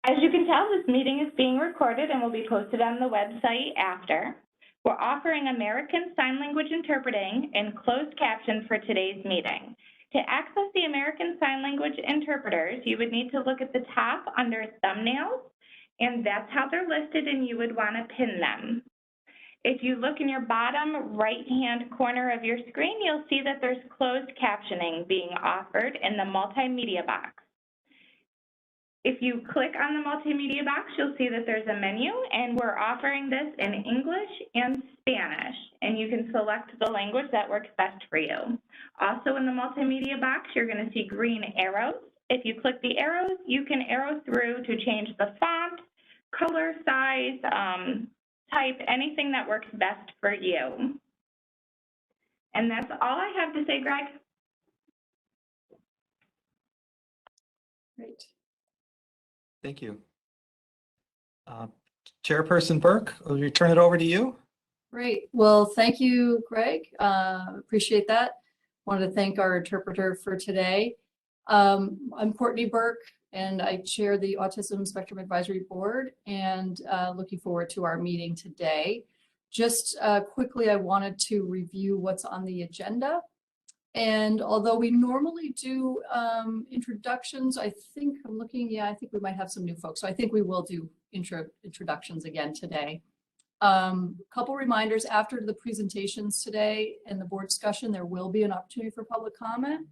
As you can tell, this meeting is being recorded and will be posted on the website after. We're offering American Sign Language interpreting and closed captions for today's meeting. To access the American Sign Language interpreters, you would need to look at the top under thumbnails, and that's how they're listed, and you would want to pin them. If you look in your bottom right-hand corner of your screen, you'll see that there's closed captioning being offered in the multimedia box. If you click on the multimedia box, you'll see that there's a menu, and we're offering this in English and Spanish, and you can select the language that works best for you. Also in the multimedia box, you're going to see green arrows. If you click the arrows, you can arrow through to change the font, color, size, type, anything that works best for you. And that's all I have to say, Greg. Great. Thank you. Chairperson Burke, I'll turn it over to you. Great. Well, thank you, Greg. Appreciate that. Wanted to thank our interpreter for today. I'm Courtney Burke, and I chair the Autism Spectrum Advisory Board, and looking forward to our meeting today. Just quickly, I wanted to review what's on the agenda. And although we normally do introductions, I think I'm looking, yeah, I think we might have some new folks. So I think we will do introductions again today. Couple reminders, after the presentations today and the board discussion, there will be an opportunity for public comment.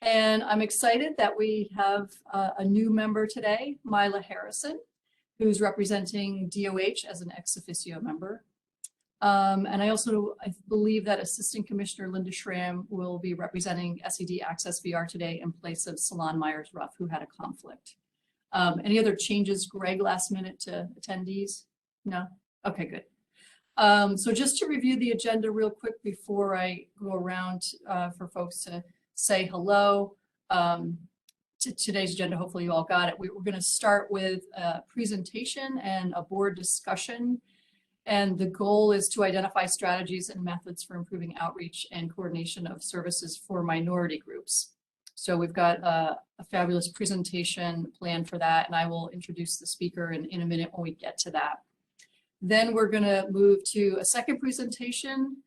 And I'm excited that we have a new member today, Myla Harrison, who's representing DOH as an ex officio member. And I believe that Assistant Commissioner Linda Schramm will be representing SED Access VR today in place of Salon Myers-Ruff, who had a conflict. Any other changes, Greg, last minute to attendees? No? Okay, good. So just to review the agenda real quick before I go around for folks to say hello. To today's agenda, hopefully you all got it. We're going to start with a presentation and a board discussion. And the goal is to identify strategies and methods for improving outreach and coordination of services for minority groups. So we've got a fabulous presentation planned for that, and I will introduce the speaker in a minute when we get to that. Then we're going to move to a second presentation,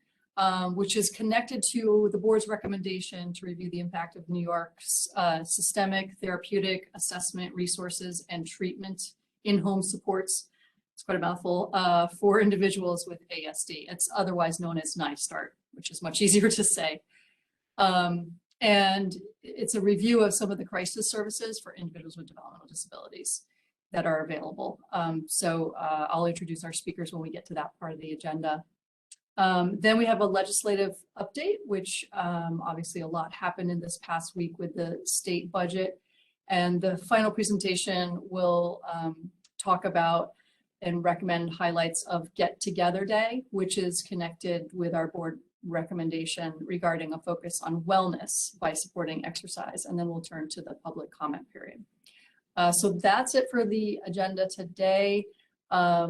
which is connected to the board's recommendation to review the impact of New York's systemic therapeutic assessment resources and treatment in-home supports. It's quite a mouthful for individuals with ASD. It's otherwise known as NISTART, which is much easier to say. And it's a review of some of the crisis services for individuals with developmental disabilities that are available. So I'll introduce our speakers when we get to that part of the agenda. Then we have a legislative update, which obviously a lot happened in this past week with the state budget. And the final presentation will talk about and recommend highlights of Get Together Day, which is connected with our board recommendation regarding a focus on wellness by supporting exercise. And then we'll turn to the public comment period. So that's it for the agenda today. Why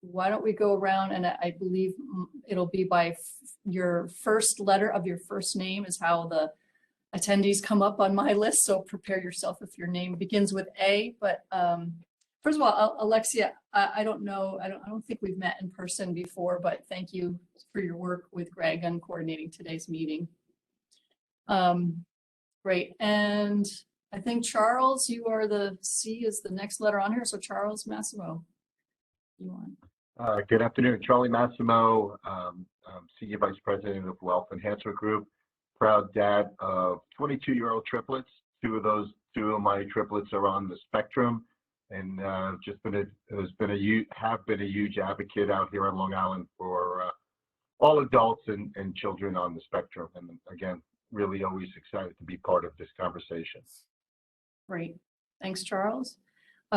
don't we go around, and I believe it'll be by your first letter of your first name is how the attendees come up on my list. So prepare yourself if your name begins with A. But first of all, Alexia, I don't know, I don't think we've met in person before, but thank you for your work with Greg on coordinating today's meeting. Great, and I think Charles, you are the C is the next letter on here. So Charles Massimo, you want? Good afternoon, Charlie Massimo, Senior Vice President of Wealth Enhancement Group, proud dad of 22-year-old triplets. Two of my triplets are on the spectrum, and have been a huge advocate out here on Long Island for all adults and children on the spectrum. And again, really always excited to be part of this conversation. Great, thanks, Charles.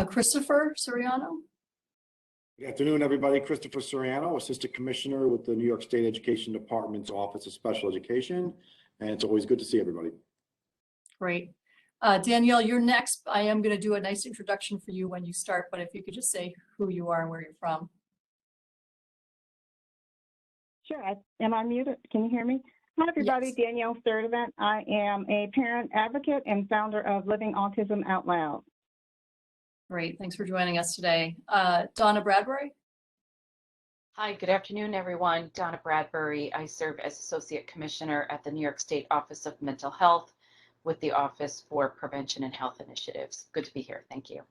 Christopher Soriano. Good afternoon, everybody. Christopher Soriano, Assistant Commissioner with the New York State Education Department's Office of Special Education. And it's always good to see everybody. Great. Danielle, you're next. I am going to do a nice introduction for you when you start, but if you could just say who you are and where you're from. Sure. Am I muted? Can you hear me? Hi, everybody. Yes. Danyale Sturdivant. I am a parent advocate and founder of Living Autism Out Loud. Great, thanks for joining us today. Donna Bradbury? Hi, good afternoon, everyone. Donna Bradbury. I serve as Associate Commissioner at the New York State Office of Mental Health with the Office for Prevention and Health Initiatives. Good to be here. Thank you.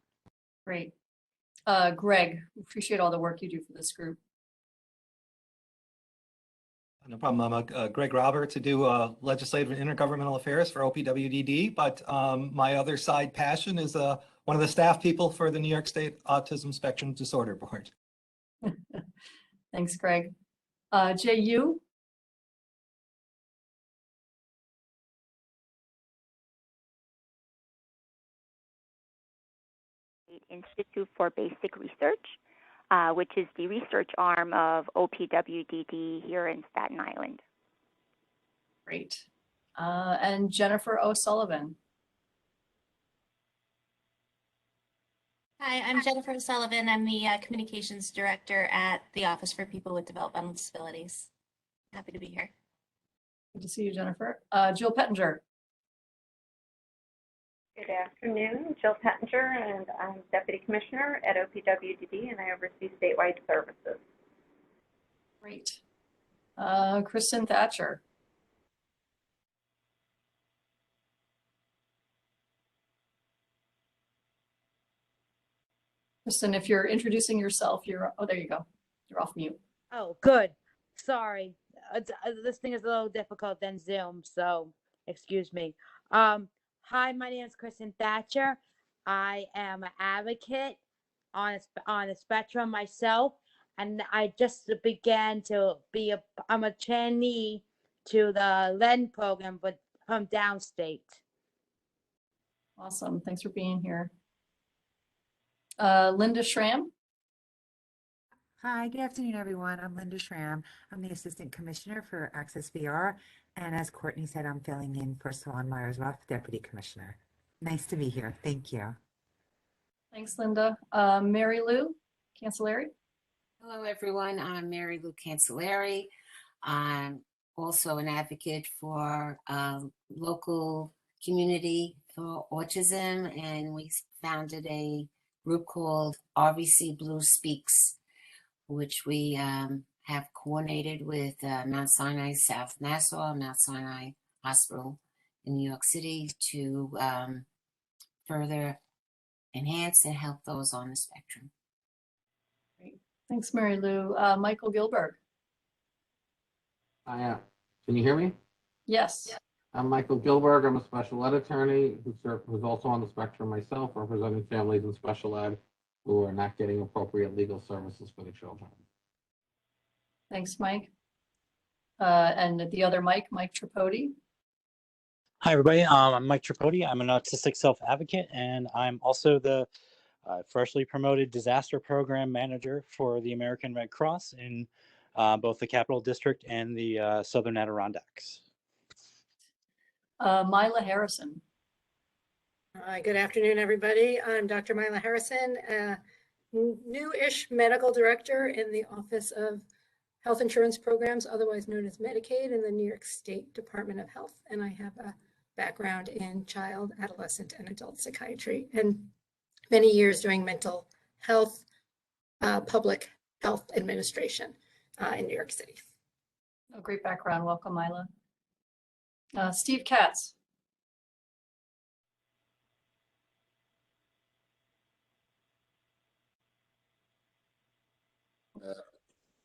Great. Greg, appreciate all the work you do for this group. No problem. I'm Greg Roberts to do legislative and intergovernmental affairs for OPWDD, but my other side passion is one of the staff people for the New York State Autism Spectrum Disorder Board. Thanks, Greg. Jay Yu? Institute for Basic Research, which is the research arm of OPWDD here in Staten Island. Great. And Jennifer O'Sullivan? Hi, I'm Jennifer O'Sullivan. I'm the Communications Director at the Office for People with Developmental Disabilities. Happy to be here. Good to see you, Jennifer. Jill Pettinger? Good afternoon, Jill Pettinger, and I'm Deputy Commissioner at OPWDD, and I oversee statewide services. Great. Kristen Thatcher? Kristen, if you're introducing yourself, oh, there you go. You're off mute. Oh, good. Sorry. This thing is a little difficult than Zoom, so excuse me. Hi, my name is Kristen Thatcher. I am an advocate on a spectrum myself, and I just began to be I'm a trainee to the LEN program, but from downstate. Awesome. Thanks for being here. Linda Schramm? Hi, good afternoon, everyone. I'm Linda Schramm. I'm the Assistant Commissioner for Access VR. And as Courtney said, I'm filling in for Swan Myers-Roth, Deputy Commissioner. Nice to be here. Thank you. Thanks, Linda. Mary Lou Cancelleri? Hello, everyone. I'm Mary Lou Cancelleri. I'm also an advocate for local community for autism, and we founded a group called RVC Blue Speaks, which we have coordinated with Mount Sinai South Nassau, Mount Sinai Hospital in New York City to further enhance and help those on the spectrum. Great. Thanks, Mary Lou. Michael Gilbert? Can you hear me? Yes. I'm Michael Gilbert. I'm a special ed attorney who's also on the spectrum myself, representing families in special ed who are not getting appropriate legal services for the children. Thanks, Mike. And the other Mike Tripodi. Hi, everybody. I'm Mike Tripodi. I'm an autistic self-advocate, and I'm also the freshly promoted disaster program manager for the American Red Cross in both the Capital District and the Southern Adirondacks. Myla Harrison. Good afternoon, everybody. I'm Dr. Myla Harrison, new-ish medical director in the Office of Health Insurance Programs, otherwise known as Medicaid, in the New York State Department of Health. And I have a background in child, adolescent, and adult psychiatry, and many years doing mental health, public health administration in New York City. Oh, great background. Welcome, Myla. Steve Katz.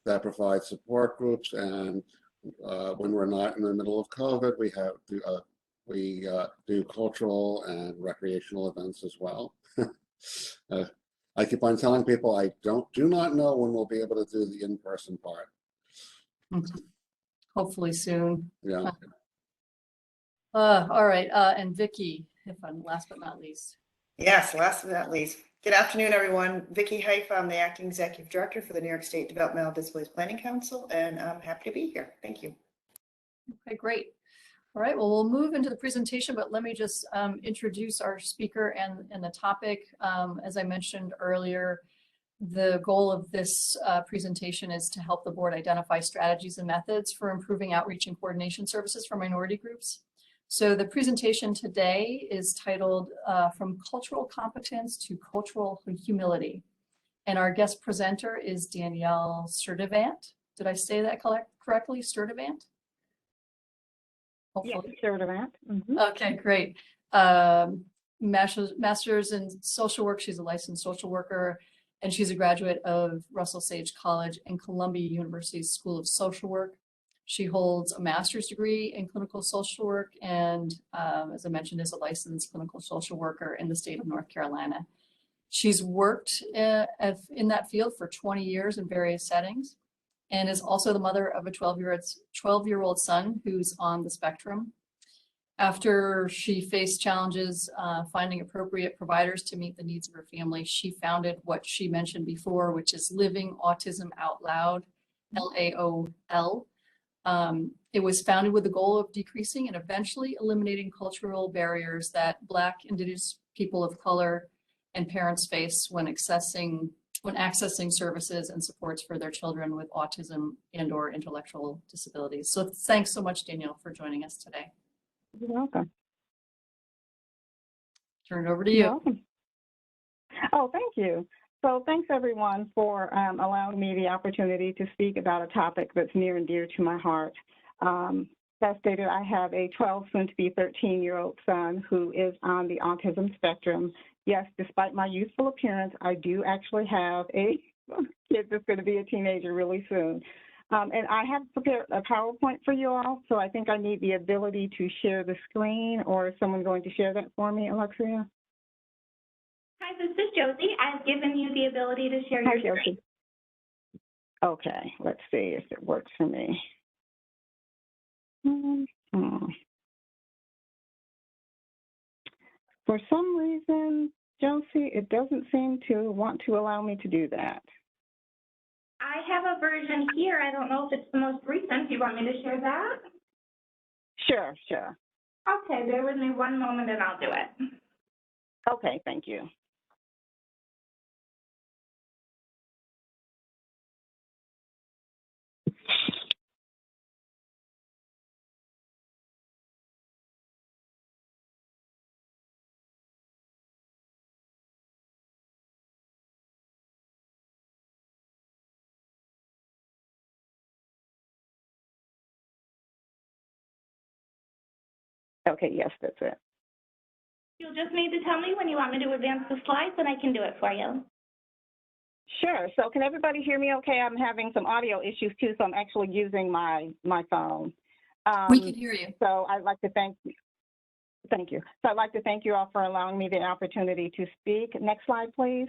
That provides support groups, and when we're not in the middle of COVID, we do cultural and recreational events as well. I keep on telling people I do not know when we'll be able to do the in-person part. Hopefully soon. Yeah. All right, and Vicki, if I'm last but not least. Yes, last but not least. Good afternoon, everyone. Vicki Haifa, I'm the Acting Executive Director for the New York State Developmental Disabilities Planning Council, and I'm happy to be here. Thank you. Okay, great. All right, well, we'll move into the presentation, but let me just introduce our speaker and the topic. As I mentioned earlier, the goal of this presentation is to help the board identify strategies and methods for improving outreach and coordination services for minority groups. So the presentation today is titled From Cultural Competence to Cultural Humility. And our guest presenter is Danyale Sturdivant. Did I say that correctly? Sturdivant? Hopefully. Yes, Sturdivant. Okay, great. Master's in social work. She's a licensed social worker, and she's a graduate of Russell Sage College and Columbia University's School of Social Work. She holds a master's degree in clinical social work and, as I mentioned, is a licensed clinical social worker in the state of North Carolina. She's worked in that field for 20 years in various settings and is also the mother of a 12-year-old son who's on the spectrum. After she faced challenges finding appropriate providers to meet the needs of her family, she founded what she mentioned before, which is Living Autism Out Loud, LAOL. It was founded with the goal of decreasing and eventually eliminating cultural barriers that Black, Indigenous people of color, and parents face when accessing services and supports for their children with autism and/or intellectual disabilities. So thanks so much, Danyale, for joining us today. You're welcome. Turn it over to you. You're welcome. Oh, thank you. So thanks everyone for allowing me the opportunity to speak about a topic that's near and dear to my heart. As stated, I have a 12, soon to be 13-year-old son who is on the autism spectrum. Yes, despite my youthful appearance, I do actually have a kid that's going to be a teenager really soon. And I have prepared a PowerPoint for you all, so I think I need the ability to share the screen, or is someone going to share that for me, Alexia? Hi, this is Josie. I've given you the ability to share Hi, your Josie. screen. Okay, let's see if it works for me. For some reason, Josie, it doesn't seem to want to allow me to do that. I have a version here. I don't know if it's the most recent. Do you want me to share that? Sure, sure. Okay, bear with me one moment and I'll do it. Okay, thank you. Okay, yes, that's it. You'll just need to tell me when you want me to advance the slides and I can do it for you. Sure. So can everybody hear me okay? I'm having some audio issues too, so I'm actually using my phone. We can hear you. So I'd like to thank you. So I'd like to thank you all for allowing me the opportunity to speak. Next slide, please.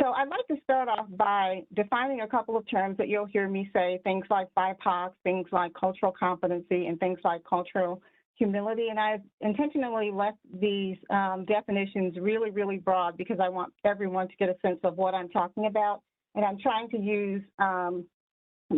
So I'd like to start off by defining a couple of terms that you'll hear me say, things like BIPOC, things like cultural competency, and things like cultural humility. And I've intentionally left these definitions really, really broad because I want everyone to get a sense of what I'm talking about. And I'm trying to use the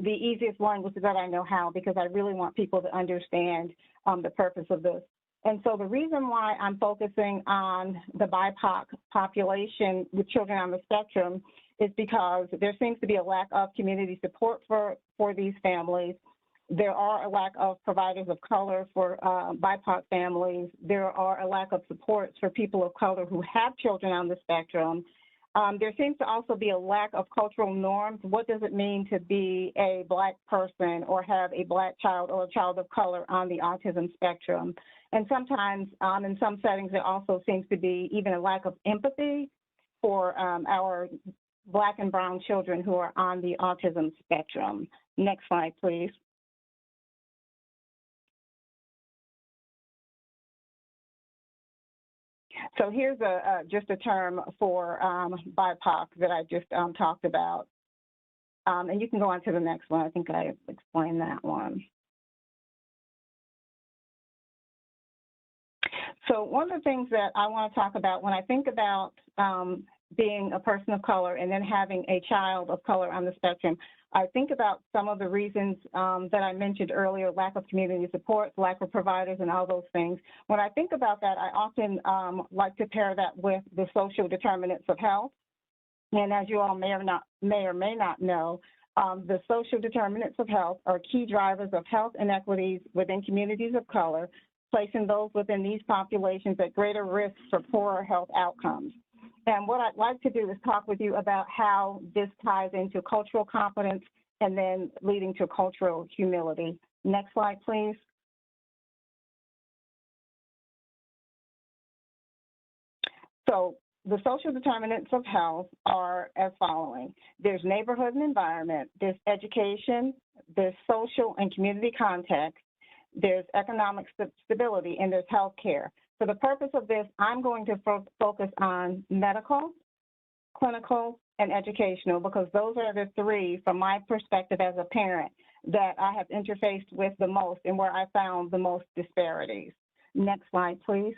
easiest language that I know how, because I really want people to understand the purpose of this. And so the reason why I'm focusing on the BIPOC population with children on the spectrum is because there seems to be a lack of community support for these families. There are a lack of providers of color for BIPOC families. There are a lack of supports for people of color who have children on the spectrum. There seems to also be a lack of cultural norms. What does it mean to be a Black person or have a Black child or a child of color on the autism spectrum? And sometimes in some settings, there also seems to be even a lack of empathy for our Black and brown children who are on the autism spectrum. Next slide, please. So here's just a term for BIPOC that I just talked about. And you can go on to the next one. I think I explained that one. So one of the things that I want to talk about when I think about being a person of color and then having a child of color on the spectrum, I think about some of the reasons that I mentioned earlier, lack of community support, lack of providers, and all those things. When I think about that, I often like to pair that with the social determinants of health. And as you all may or may not know, the social determinants of health are key drivers of health inequities within communities of color, placing those within these populations at greater risk for poorer health outcomes. And what I'd like to do is talk with you about how this ties into cultural competence and then leading to cultural humility. Next slide, please. So the social determinants of health are as following. There's neighborhood and environment, there's education, there's social and community context, there's economic stability, and there's healthcare. For the purpose of this, I'm going to focus on medical, clinical, and educational, because those are the three, from my perspective as a parent, that I have interfaced with the most and where I found the most disparities. Next slide, please.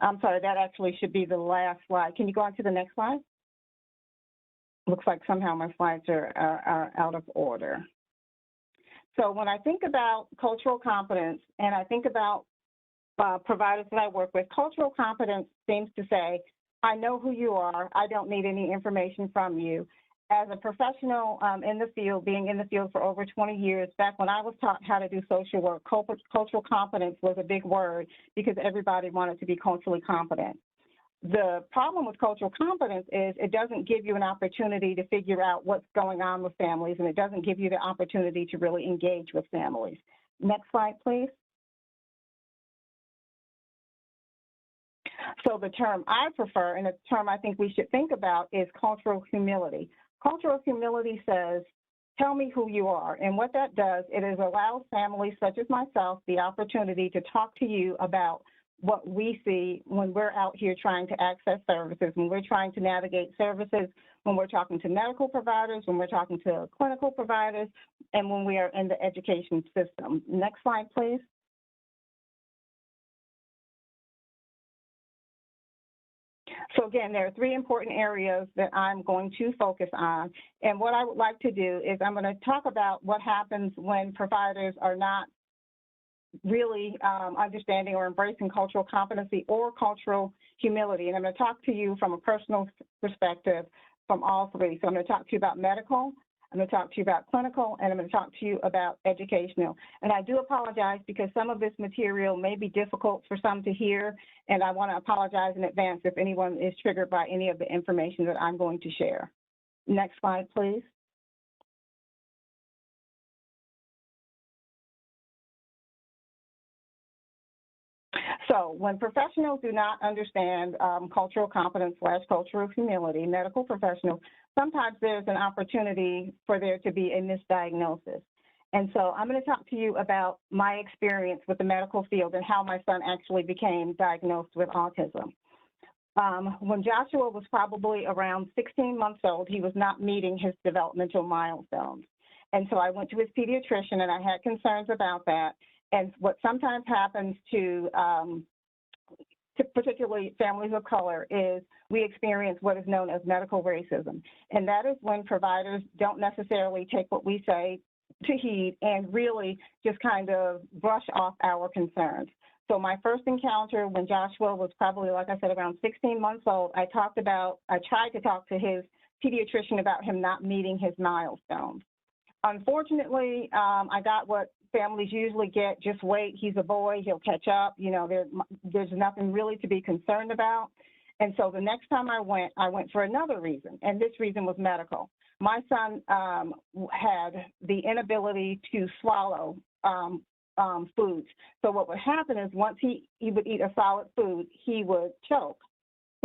I'm sorry, that actually should be the last slide. Can you go on to the next slide? Looks like somehow my slides are out of order. So when I think about cultural competence and I think about providers that I work with, cultural competence seems to say, I know who you are, I don't need any information from you. As a professional in the field, being in the field for over 20 years, back when I was taught how to do social work, cultural competence was a big word because everybody wanted to be culturally competent. The problem with cultural competence is it doesn't give you an opportunity to figure out what's going on with families, and it doesn't give you the opportunity to really engage with families. Next slide, please. So the term I prefer, and the term I think we should think about, is cultural humility. Cultural humility says, tell me who you are. And what that does, it is allows families such as myself the opportunity to talk to you about what we see when we're out here trying to access services, when we're trying to navigate services, when we're talking to medical providers, when we're talking to clinical providers, and when we are in the education system. Next slide, please. So again, there are three important areas that I'm going to focus on. And what I would like to do is I'm going to talk about what happens when providers are not really understanding or embracing cultural competency or cultural humility. And I'm going to talk to you from a personal perspective from all three. So I'm going to talk to you about medical, I'm going to talk to you about clinical, and I'm going to talk to you about educational. And I do apologize because some of this material may be difficult for some to hear, and I want to apologize in advance if anyone is triggered by any of the information that I'm going to share. Next slide, please. So when professionals do not understand cultural competence / cultural humility, medical professionals, sometimes there's an opportunity for there to be a misdiagnosis. And so I'm going to talk to you about my experience with the medical field and how my son actually became diagnosed with autism. When Joshua was probably around 16 months old, he was not meeting his developmental milestones. And so I went to his pediatrician and I had concerns about that. And what sometimes happens to particularly families of color is we experience what is known as medical racism. And that is when providers don't necessarily take what we say to heed and really just kind of brush off our concerns. So my first encounter when Joshua was probably, like I said, around 16 months old, I tried to talk to his pediatrician about him not meeting his milestones. Unfortunately, I got what families usually get: just wait, he's a boy, he'll catch up, you know, there's nothing really to be concerned about. And so the next time I went for another reason, and this reason was medical. My son had the inability to swallow foods. So what would happen is once he would eat a solid food, he would choke.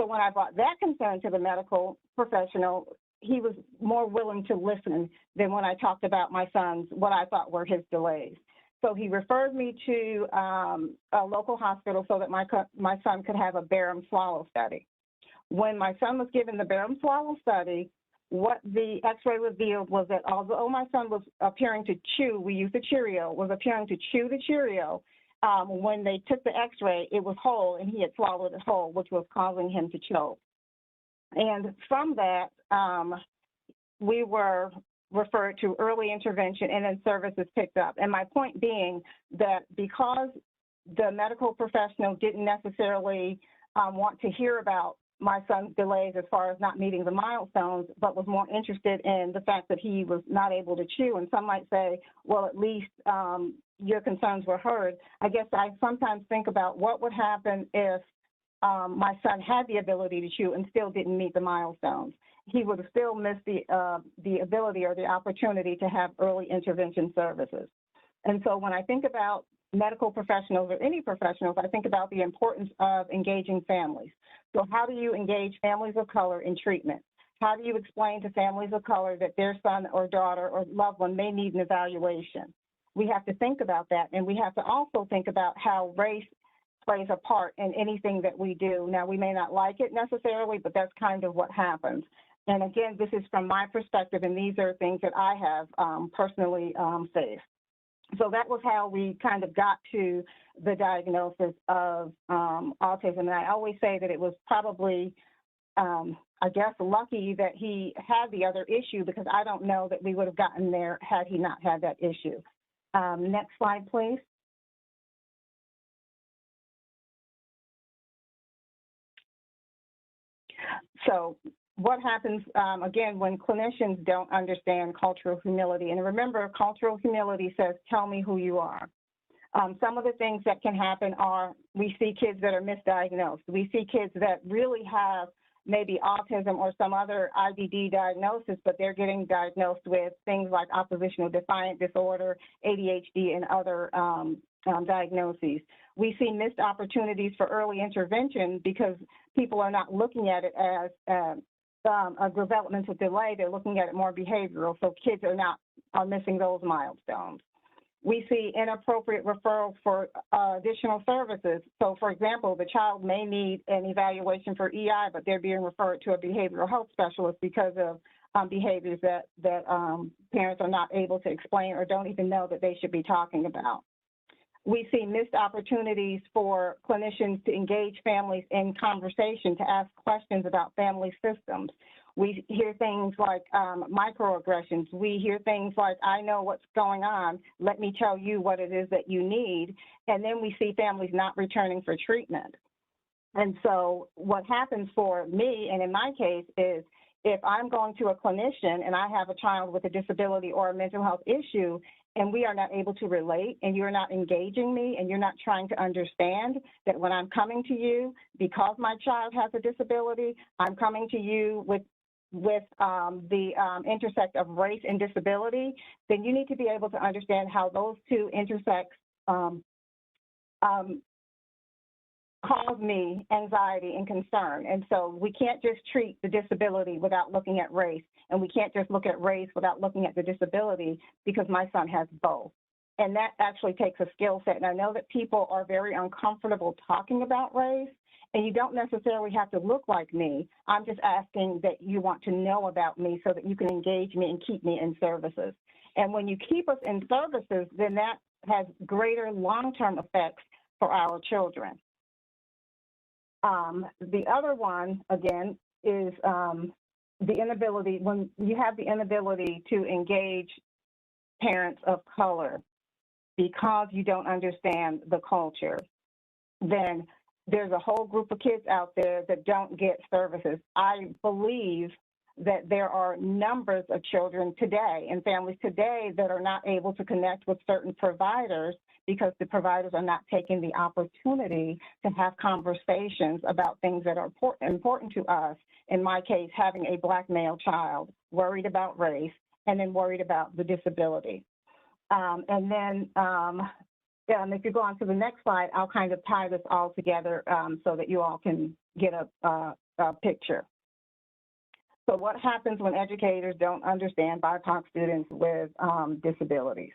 So when I brought that concern to the medical professional, he was more willing to listen than when I talked about my son's, what I thought were his delays. So he referred me to a local hospital so that my son could have a barium swallow study. When my son was given the barium swallow study, what the x-ray revealed was that although my son was appearing to chew, we used a Cheerio, was appearing to chew the Cheerio, when they took the x-ray, it was whole and he had swallowed it whole, which was causing him to choke. And from that, we were referred to early intervention and then services picked up. And my point being that because the medical professional didn't necessarily want to hear about my son's delays as far as not meeting the milestones, but was more interested in the fact that he was not able to chew. And some might say, well, at least your concerns were heard. I guess I sometimes think about what would happen if my son had the ability to chew and still didn't meet the milestones. He would have still missed the ability or the opportunity to have early intervention services. And so when I think about medical professionals or any professionals, I think about the importance of engaging families. So how do you engage families of color in treatment? How do you explain to families of color that their son or daughter or loved one may need an evaluation? We have to think about that, and we have to also think about how race plays a part in anything that we do. Now, we may not like it necessarily, but that's kind of what happens. And again, this is from my perspective, and these are things that I have personally faced. So that was how we kind of got to the diagnosis of autism. And I always say that it was probably, I guess, lucky that he had the other issue, because I don't know that we would have gotten there had he not had that issue. Next slide, please. So what happens, again, when clinicians don't understand cultural humility? And remember, cultural humility says, tell me who you are. Some of the things that can happen are we see kids that are misdiagnosed. We see kids that really have maybe autism or some other IDD diagnosis, but they're getting diagnosed with things like oppositional defiant disorder, ADHD, and other diagnoses. We see missed opportunities for early intervention because people are not looking at it as a developmental delay. They're looking at it more behavioral, so kids are missing those milestones. We see inappropriate referrals for additional services. So, for example, the child may need an evaluation for EI, but they're being referred to a behavioral health specialist because of behaviors that parents are not able to explain or don't even know that they should be talking about. We see missed opportunities for clinicians to engage families in conversation, to ask questions about family systems. We hear things like microaggressions. We hear things like, I know what's going on, let me tell you what it is that you need. And then we see families not returning for treatment. And so what happens for me, and in my case, is if I'm going to a clinician and I have a child with a disability or a mental health issue, and we are not able to relate, and you're not engaging me, and you're not trying to understand that when I'm coming to you, because my child has a disability, I'm coming to you with the intersect of race and disability, then you need to be able to understand how those two intersects cause me anxiety and concern. And so we can't just treat the disability without looking at race, and we can't just look at race without looking at the disability, because my son has both. And that actually takes a skill set. And I know that people are very uncomfortable talking about race, and you don't necessarily have to look like me. I'm just asking that you want to know about me so that you can engage me and keep me in services. And when you keep us in services, then that has greater long-term effects for our children. The other one, again, is the inability, when you have the inability to engage parents of color because you don't understand the culture, then there's a whole group of kids out there that don't get services. I believe that there are numbers of children today and families today that are not able to connect with certain providers because the providers are not taking the opportunity to have conversations about things that are important to us. In my case, having a Black male child, worried about race, and then worried about the disability. And then if you go on to the next slide, I'll kind of tie this all together so that you all can get a picture. So what happens when educators don't understand BIPOC students with disabilities?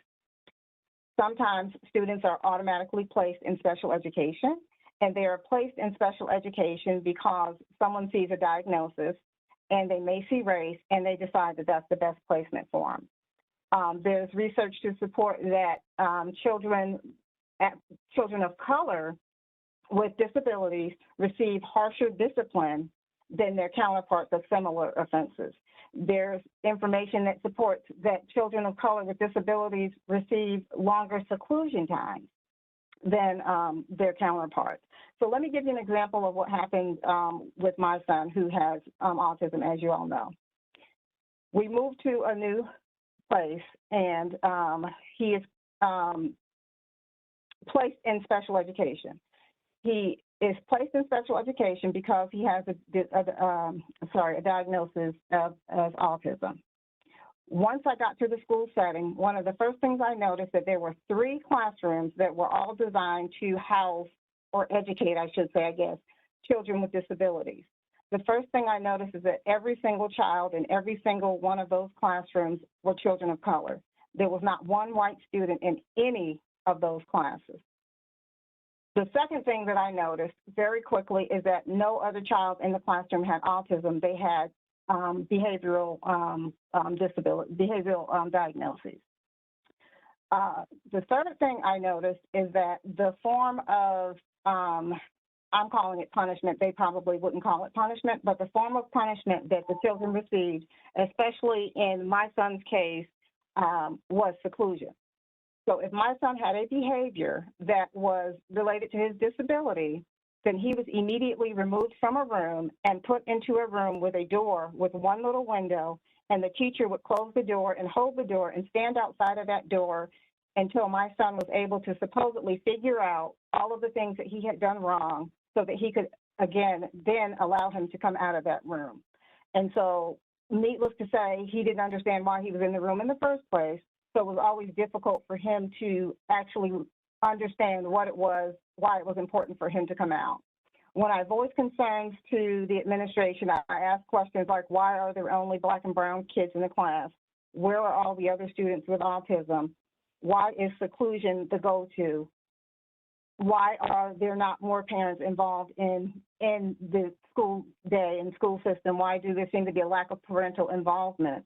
Sometimes students are automatically placed in special education, and they are placed in special education because someone sees a diagnosis and they may see race and they decide that that's the best placement for them. There's research to support that children of color with disabilities receive harsher discipline than their counterparts of similar offenses. There's information that supports that children of color with disabilities receive longer seclusion time. than their counterparts. So let me give you an example of what happened with my son who has autism, as you all know. We moved to a new place, and he is placed in special education. He is placed in special education because he has a diagnosis of autism. Once I got to the school setting, one of the first things I noticed that there were 3 classrooms that were all designed to house or educate, I should say, I guess, children with disabilities. The first thing I noticed is that every single child in every single one of those classrooms were children of color. There was not one white student in any of those classes. The second thing that I noticed very quickly is that no other child in the classroom had autism. They had behavioral diagnoses. The third thing I noticed is that the form of, I'm calling it punishment, they probably wouldn't call it punishment, but the form of punishment that the children received, especially in my son's case, was seclusion. So if my son had a behavior that was related to his disability, then he was immediately removed from a room and put into a room with a door with one little window, and the teacher would close the door and hold the door and stand outside of that door until my son was able to supposedly figure out all of the things that he had done wrong so that he could, again, then allow him to come out of that room. And so, needless to say, he didn't understand why he was in the room in the first place, so it was always difficult for him to actually understand what it was, why it was important for him to come out. When I voiced concerns to the administration, I asked questions like, why are there only Black and brown kids in the class? Where are all the other students with autism? Why is seclusion the go-to? Why are there not more parents involved in the school day and school system? Why do there seem to be a lack of parental involvement?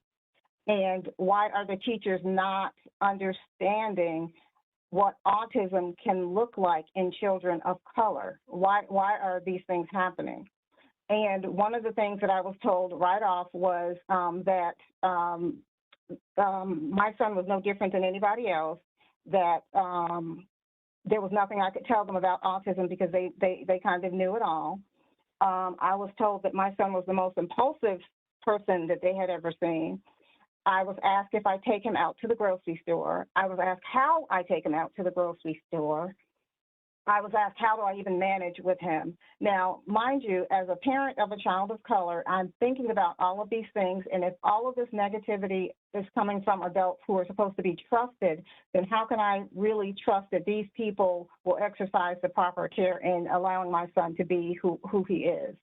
And why are the teachers not understanding what autism can look like in children of color? Why are these things happening? And one of the things that I was told right off was that my son was no different than anybody else, that there was nothing I could tell them about autism because they kind of knew it all. I was told that my son was the most impulsive person that they had ever seen. I was asked if I take him out to the grocery store. I was asked how I take him out to the grocery store. I was asked, how do I even manage with him? Now, mind you, as a parent of a child of color, I'm thinking about all of these things, and if all of this negativity is coming from adults who are supposed to be trusted, then how can I really trust that these people will exercise the proper care in allowing my son to be who he is?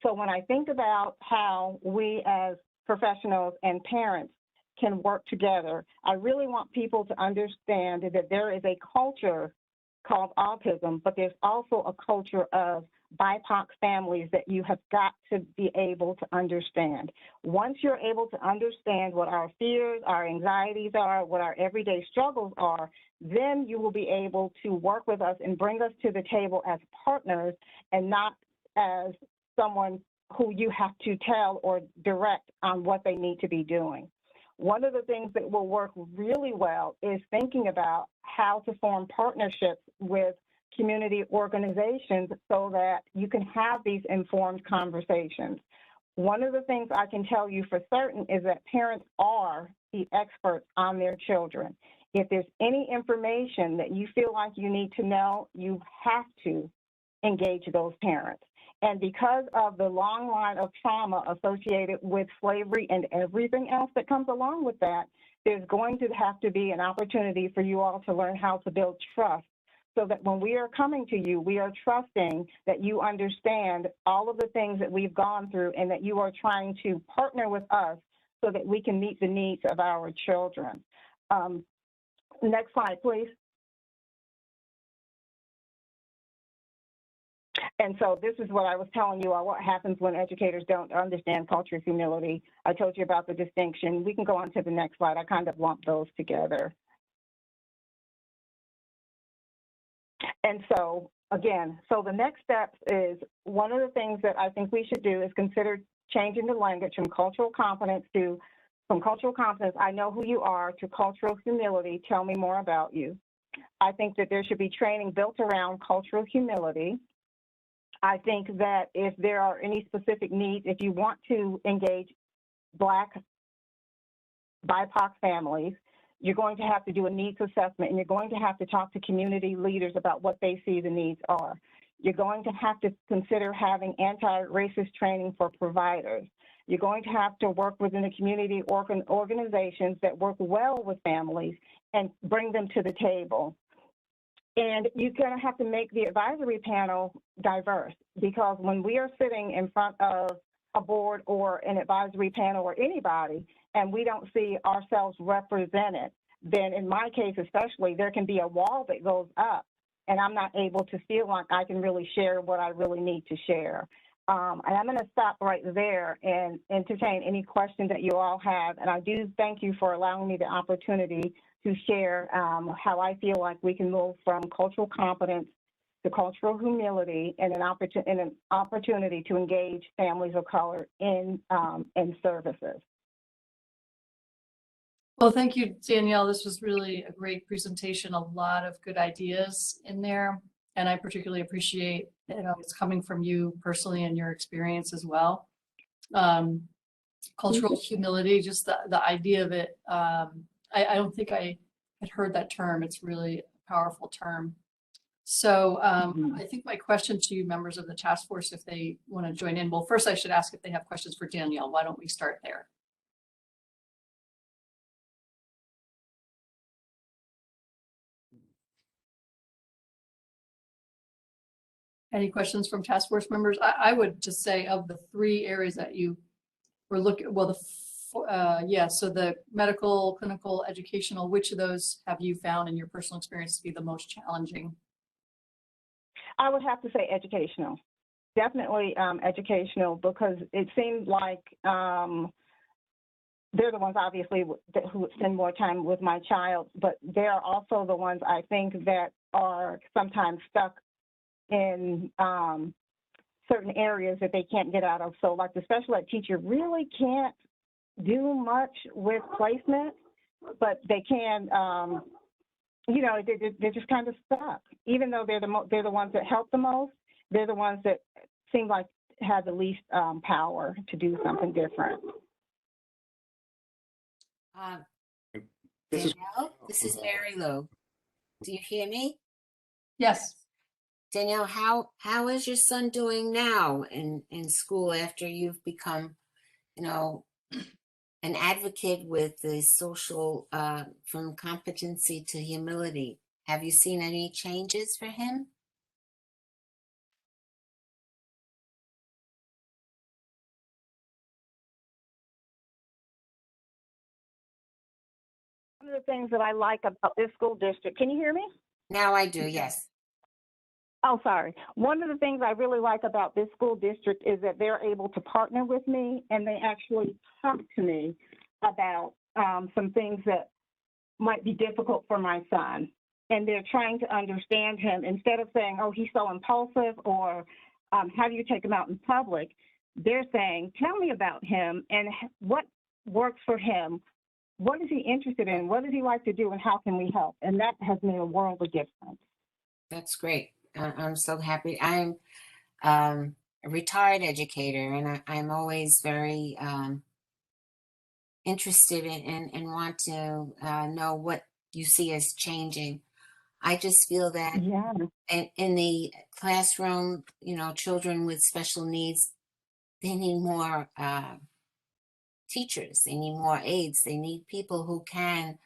So when I think about how we as professionals and parents can work together, I really want people to understand that there is a culture called autism, but there's also a culture of BIPOC families that you have got to be able to understand. Once you're able to understand what our fears, our anxieties are, what our everyday struggles are, then you will be able to work with us and bring us to the table as partners and not as someone who you have to tell or direct on what they need to be doing. One of the things that will work really well is thinking about how to form partnerships with community organizations so that you can have these informed conversations. One of the things I can tell you for certain is that parents are the experts on their children. If there's any information that you feel like you need to know, you have to engage those parents. And because of the long line of trauma associated with slavery and everything else that comes along with that, there's going to have to be an opportunity for you all to learn how to build trust so that when we are coming to you, we are trusting that you understand all of the things that we've gone through and that you are trying to partner with us so that we can meet the needs of our children. Next slide, please. And so this is what I was telling you, what happens when educators don't understand culture of humility. I told you about the distinction. We can go on to the next slide. I kind of lumped those together. And so, again, so the next step is one of the things that I think we should do is consider changing the language from cultural competence from cultural competence, I know who you are, to cultural humility, tell me more about you. I think that there should be training built around cultural humility. I think that if there are any specific needs, if you want to engage Black BIPOC families, you're going to have to do a needs assessment, and you're going to have to talk to community leaders about what they see the needs are. You're going to have to consider having anti-racist training for providers. You're going to have to work within the community organizations that work well with families and bring them to the table. And you're going to have to make the advisory panel diverse, because when we are sitting in front of a board or an advisory panel or anybody, and we don't see ourselves represented, then in my case especially, there can be a wall that goes up, and I'm not able to feel like I can really share what I really need to share. And I'm going to stop right there and entertain any questions that you all have. And I do thank you for allowing me the opportunity to share how I feel like we can move from cultural competence to cultural humility and an opportunity to engage families of color in services. Well, thank you, Danielle. This was really a great presentation, a lot of good ideas in there. And I particularly appreciate, it's coming from you personally and your experience as well. Cultural humility, just the idea of it. I don't think I had heard that term. It's really a powerful term. So I think my question to you members of the task force, if they want to join in, well, first I should ask if they have questions for Danielle. Why don't we start there? Any questions from task force members? I would just say, of the 3 areas that you were looking, well, so the medical, clinical, educational, which of those have you found in your personal experience to be the most challenging? I would have to say educational. Definitely educational, because it seems like they're the ones obviously who would spend more time with my child, but they're also the ones I think that are sometimes stuck in certain areas that they can't get out of. So like the special ed teacher really can't do much with placement, but they can, you know, they're just kind of stuck. Even though they're the ones that help the most, they're the ones that seem like have the least power to do something different. This is Mary Lou. Do you hear me? Yes. Danielle, how is your son doing now in school after you've become, you know, an advocate with the social, from competency to humility? Have you seen any changes for him? One of the things that I like about this school district, can you hear me? Now I do, yes. Oh, sorry. One of the things I really like about this school district is that they're able to partner with me, and they actually talk to me about some things that might be difficult for my son. And they're trying to understand him instead of saying, oh, he's so impulsive, or how do you take him out in public? They're saying, tell me about him and what works for him. What is he interested in? What does he like to do, and how can we help? And that has made a world of difference. That's great. I'm so happy. I'm a retired educator, and I'm always very interested in and want to know what you see as changing. I just feel that in the classroom, you know, children with special needs, they need more teachers, they need more aides, they need people who can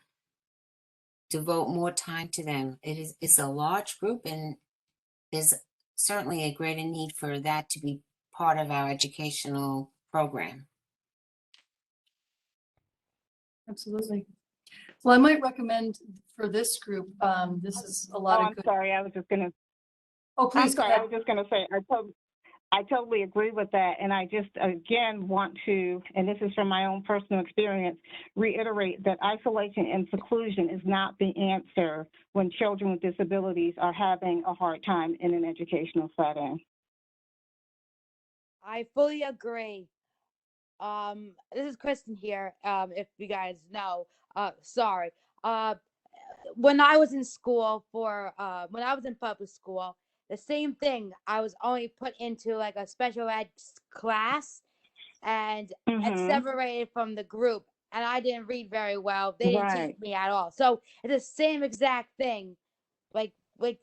devote more time to them. It's a large group, and there's certainly a greater need for that to be part of our educational program. Absolutely. Well, I might recommend for this group, this is a lot of good. Sorry, I was just going to. Oh, please. I'm sorry, I was just going to say, I totally agree with that. And I just, again, want to, and this is from my own personal experience, reiterate that isolation and seclusion is not the answer when children with disabilities are having a hard time in an educational setting. I fully agree. This is Kristen here, if you guys know. Sorry. when I was in school when I was in public school, the same thing. I was only put into like a special ed class and separated from the group. And I didn't read very well. They didn't teach me at all. So it's the same exact thing, like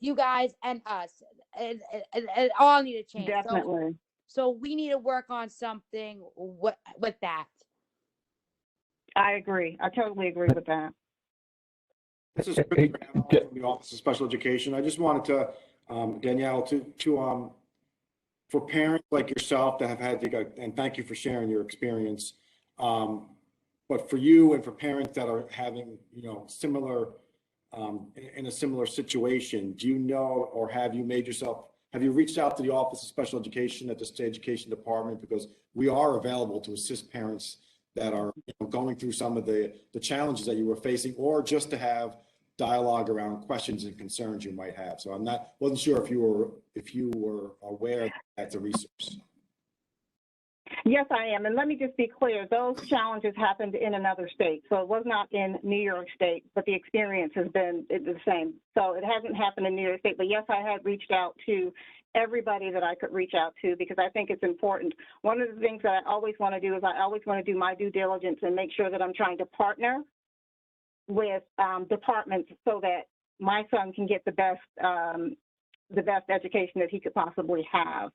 you guys and us. It all need to change. Definitely. So we need to work on something with that. I agree. I totally agree with that. This is Chris from the Office of Special Education. I just wanted to, Danyale, for parents like yourself that have had to go, and thank you for sharing your experience. But for you and for parents that are having, similar, in a similar situation, do you know, or have you reached out to the Office of Special Education at the State Education Department? Because we are available to assist parents that are going through some of the challenges that you were facing, or just to have dialogue around questions and concerns you might have. So wasn't sure if you were aware that that's a resource. Yes, I am. And let me just be clear, those challenges happened in another state. So it was not in New York State, but the experience has been the same. So it hasn't happened in New York State, but yes, I had reached out to everybody that I could reach out to, because I think it's important. One of the things that I always want to do is I always want to do my due diligence and make sure that I'm trying to partner with departments so that my son can get the best education that he could possibly have.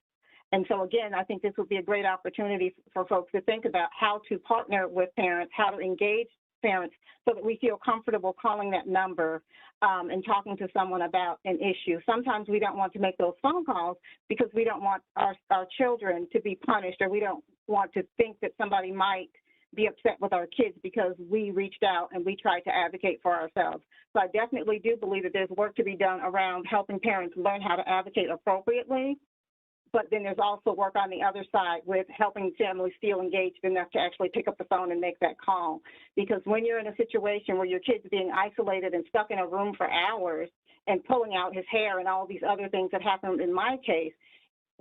And so again, I think this would be a great opportunity for folks to think about how to partner with parents, how to engage parents so that we feel comfortable calling that number and talking to someone about an issue. Sometimes we don't want to make those phone calls because we don't want our children to be punished, or we don't want to think that somebody might be upset with our kids because we reached out and we tried to advocate for ourselves. So I definitely do believe that there's work to be done around helping parents learn how to advocate appropriately. But then there's also work on the other side with helping families feel engaged enough to actually pick up the phone and make that call. Because when you're in a situation where your kid's being isolated and stuck in a room for hours and pulling out his hair and all these other things that happened in my case,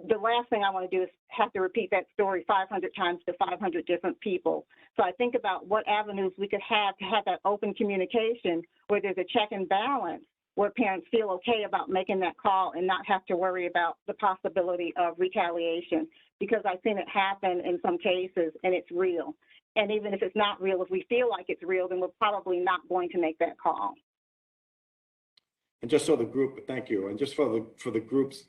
the last thing I want to do is have to repeat that story 500 times to 500 different people. So I think about what avenues we could have to have that open communication where there's a check and balance, where parents feel okay about making that call and not have to worry about the possibility of retaliation, because I've seen it happen in some cases and it's real. And even if it's not real, if we feel like it's real, then we're probably not going to make that call. And just so the group, thank you. And just for the group's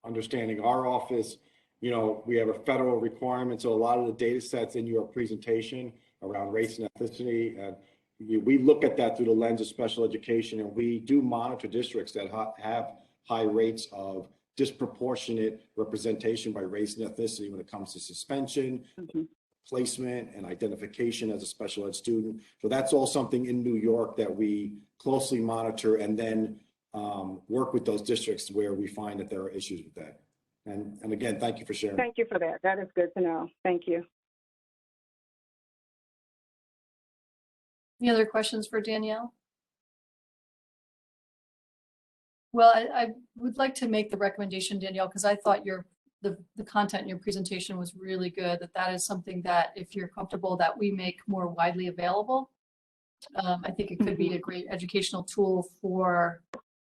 understanding, our office, we have a federal requirement. So a lot of the data sets in your presentation around race and ethnicity, and we look at that through the lens of special education, and we do monitor districts that have high rates of disproportionate representation by race and ethnicity when it comes to suspension, placement, and identification as a special ed student. So that's all something in New York that we closely monitor, and then work with those districts where we find that there are issues with that. And again, thank you for sharing. Thank you for that. That is good to know. Thank you. Any other questions for Danyale? Well, I would like to make the recommendation, Danyale, because I thought the content in your presentation was really good, that is something that, if you're comfortable, that we make more widely available. I think it could be a great educational tool for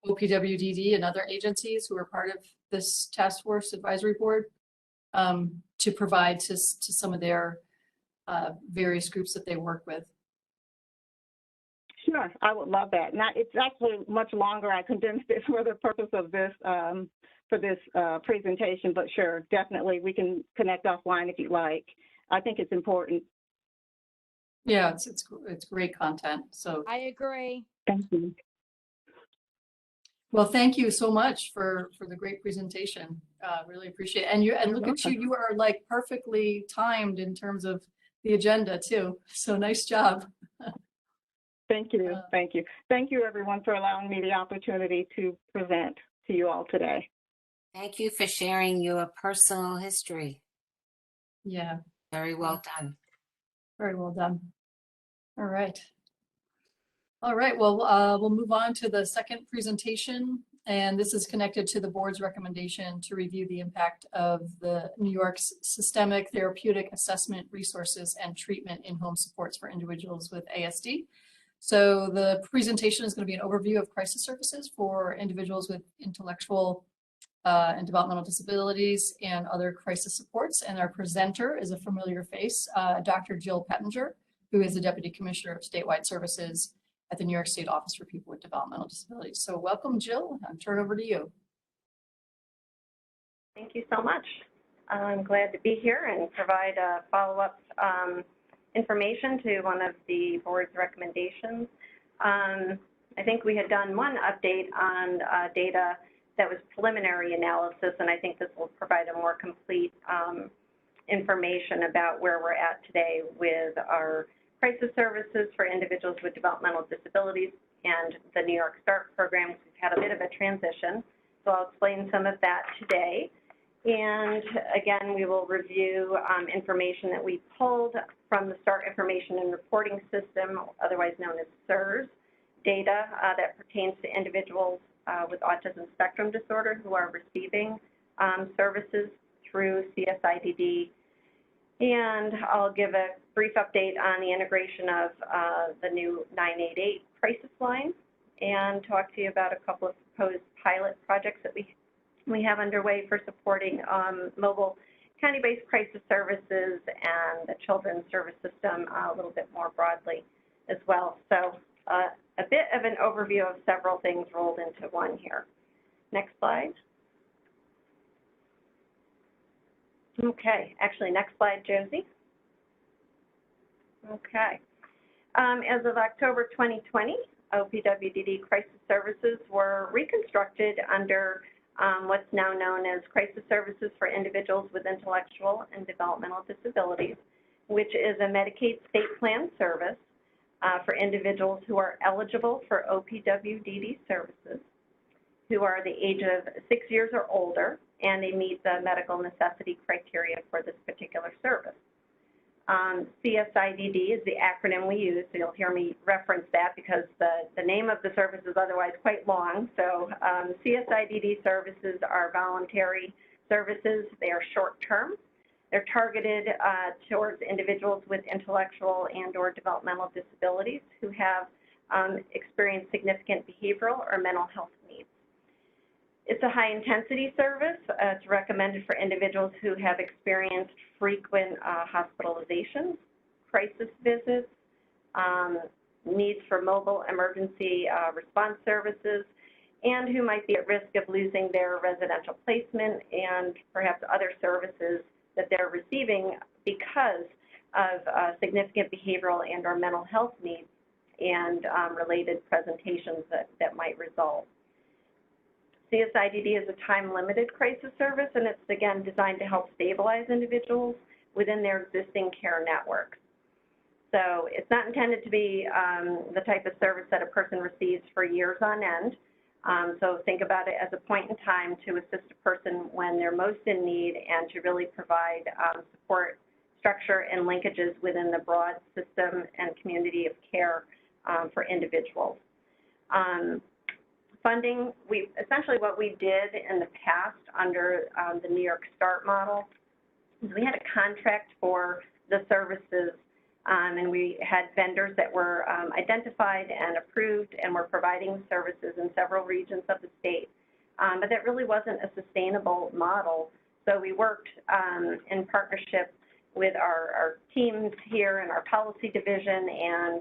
OPWDD and other agencies who are part of this task force advisory board to provide to some of their various groups that they work with. Sure, I would love that. Now, it's actually much longer. I condensed it for the purpose of this presentation, but sure, definitely we can connect offline if you'd like. I think it's important. Yeah, it's great content. So I agree. Thank you. Well, thank you so much for the great presentation. Really appreciate it. And look at you, you are like perfectly timed in terms of the agenda too. So nice job. Thank you. Thank you. Thank you, everyone, for allowing me the opportunity to present to you all today. Thank you for sharing your personal history. Yeah. Very well done. Very well done. All right. All right. Well, we'll move on to the second presentation. And this is connected to the board's recommendation to review the impact of the New York's systemic therapeutic assessment resources and treatment in home supports for individuals with ASD. So the presentation is going to be an overview of crisis services for individuals with intellectual and developmental disabilities and other crisis supports. And our presenter is a familiar face, Dr. Jill Pettinger, who is the Deputy Commissioner of Statewide Services at the New York State Office for People with Developmental Disabilities. So welcome, Jill. I'll turn it over to you. Thank you so much. I'm glad to be here and provide follow-up information to one of the board's recommendations. I think we had done one update on data that was preliminary analysis, and I think this will provide a more complete information about where we're at today with our crisis services for individuals with developmental disabilities and the New York START program. We've had a bit of a transition, so I'll explain some of that today. And again, we will review information that we pulled from the START Information and Reporting System, otherwise known as SIRS, data that pertains to individuals with autism spectrum disorder who are receiving services through CSIDD. And I'll give a brief update on the integration of the new 988 crisis line and talk to you about a couple of proposed pilot projects that we have underway for supporting mobile county-based crisis services and the children's service system a little bit more broadly as well. So a bit of an overview of several things rolled into one here. Next slide. Okay, actually, next slide, Josie. Okay. As of October 2020, OPWDD crisis services were reconstructed under what's now known as Crisis Services for Individuals with Intellectual and Developmental Disabilities, which is a Medicaid state plan service for individuals who are eligible for OPWDD services, who are the age of 6 years or older, and they meet the medical necessity criteria for this particular service. CSIDD is the acronym we use, so you'll hear me reference that because the name of the service is otherwise quite long. So CSIDD services are voluntary services. They are short-term. They're targeted towards individuals with intellectual and or developmental disabilities who have experienced significant behavioral or mental health needs. It's a high-intensity service. It's recommended for individuals who have experienced frequent hospitalizations, crisis visits, needs for mobile emergency response services, and who might be at risk of losing their residential placement and perhaps other services that they're receiving because of significant behavioral and or mental health needs and related presentations that might result. CSIDD is a time-limited crisis service, and it's, again, designed to help stabilize individuals within their existing care networks. So it's not intended to be the type of service that a person receives for years on end. So think about it as a point in time to assist a person when they're most in need and to really provide support, structure, and linkages within the broad system and community of care for individuals. Funding, essentially what we did in the past under the New York START model is we had a contract for the services and we had vendors that were identified and approved and were providing services in several regions of the state. But that really wasn't a sustainable model. So we worked in partnership with our teams here in our policy division and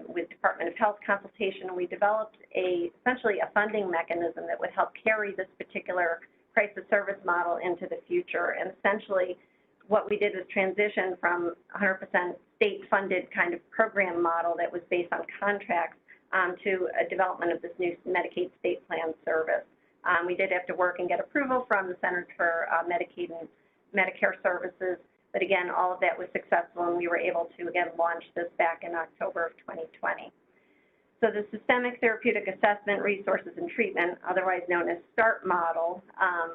with Department of Health consultation, we developed essentially a funding mechanism that would help carry this particular crisis service model into the future. And essentially what we did was transition from 100% state-funded kind of program model that was based on contracts to a development of this new Medicaid state plan service. We did have to work and get approval from the Centers for Medicaid and Medicare Services. But again, all of that was successful, and we were able to, again, launch this back in October of 2020. So the Systemic Therapeutic Assessment, Resources, and Treatment, otherwise known as START model,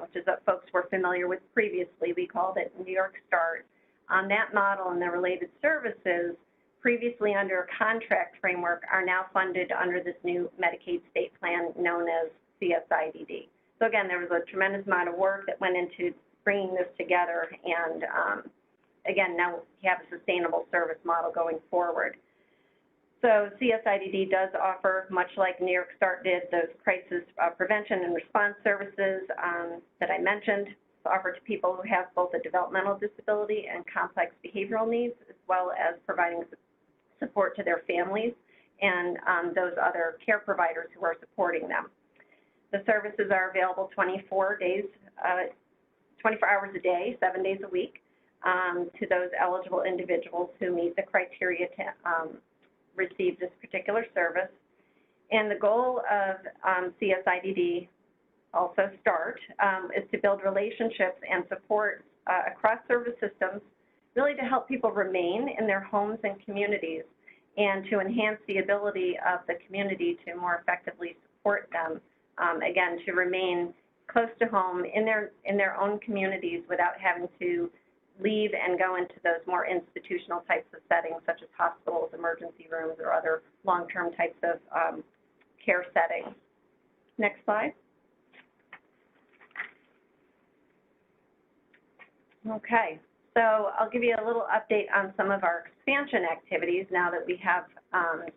which is what folks were familiar with previously, we called it New York START. On that model and the related services, previously under a contract framework, are now funded under this new Medicaid state plan known as CSIDD. So again, there was a tremendous amount of work that went into bringing this together, and again, now we have a sustainable service model going forward. So CSIDD does offer, much like New York START did, those crisis prevention and response services that I mentioned, offered to people who have both a developmental disability and complex behavioral needs, as well as providing support to their families and those other care providers who are supporting them. The services are available 24 hours a day, 7 days a week, to those eligible individuals who meet the criteria to receive this particular service. And the goal of CSIDD, also START, is to build relationships and support across service systems, really to help people remain in their homes and communities, and to enhance the ability of the community to more effectively support them, again, to remain close to home in their own communities without having to leave and go into those more institutional types of settings, such as hospitals, emergency rooms, or other long-term types of care settings. Next slide. Okay, so I'll give you a little update on some of our expansion activities now that we have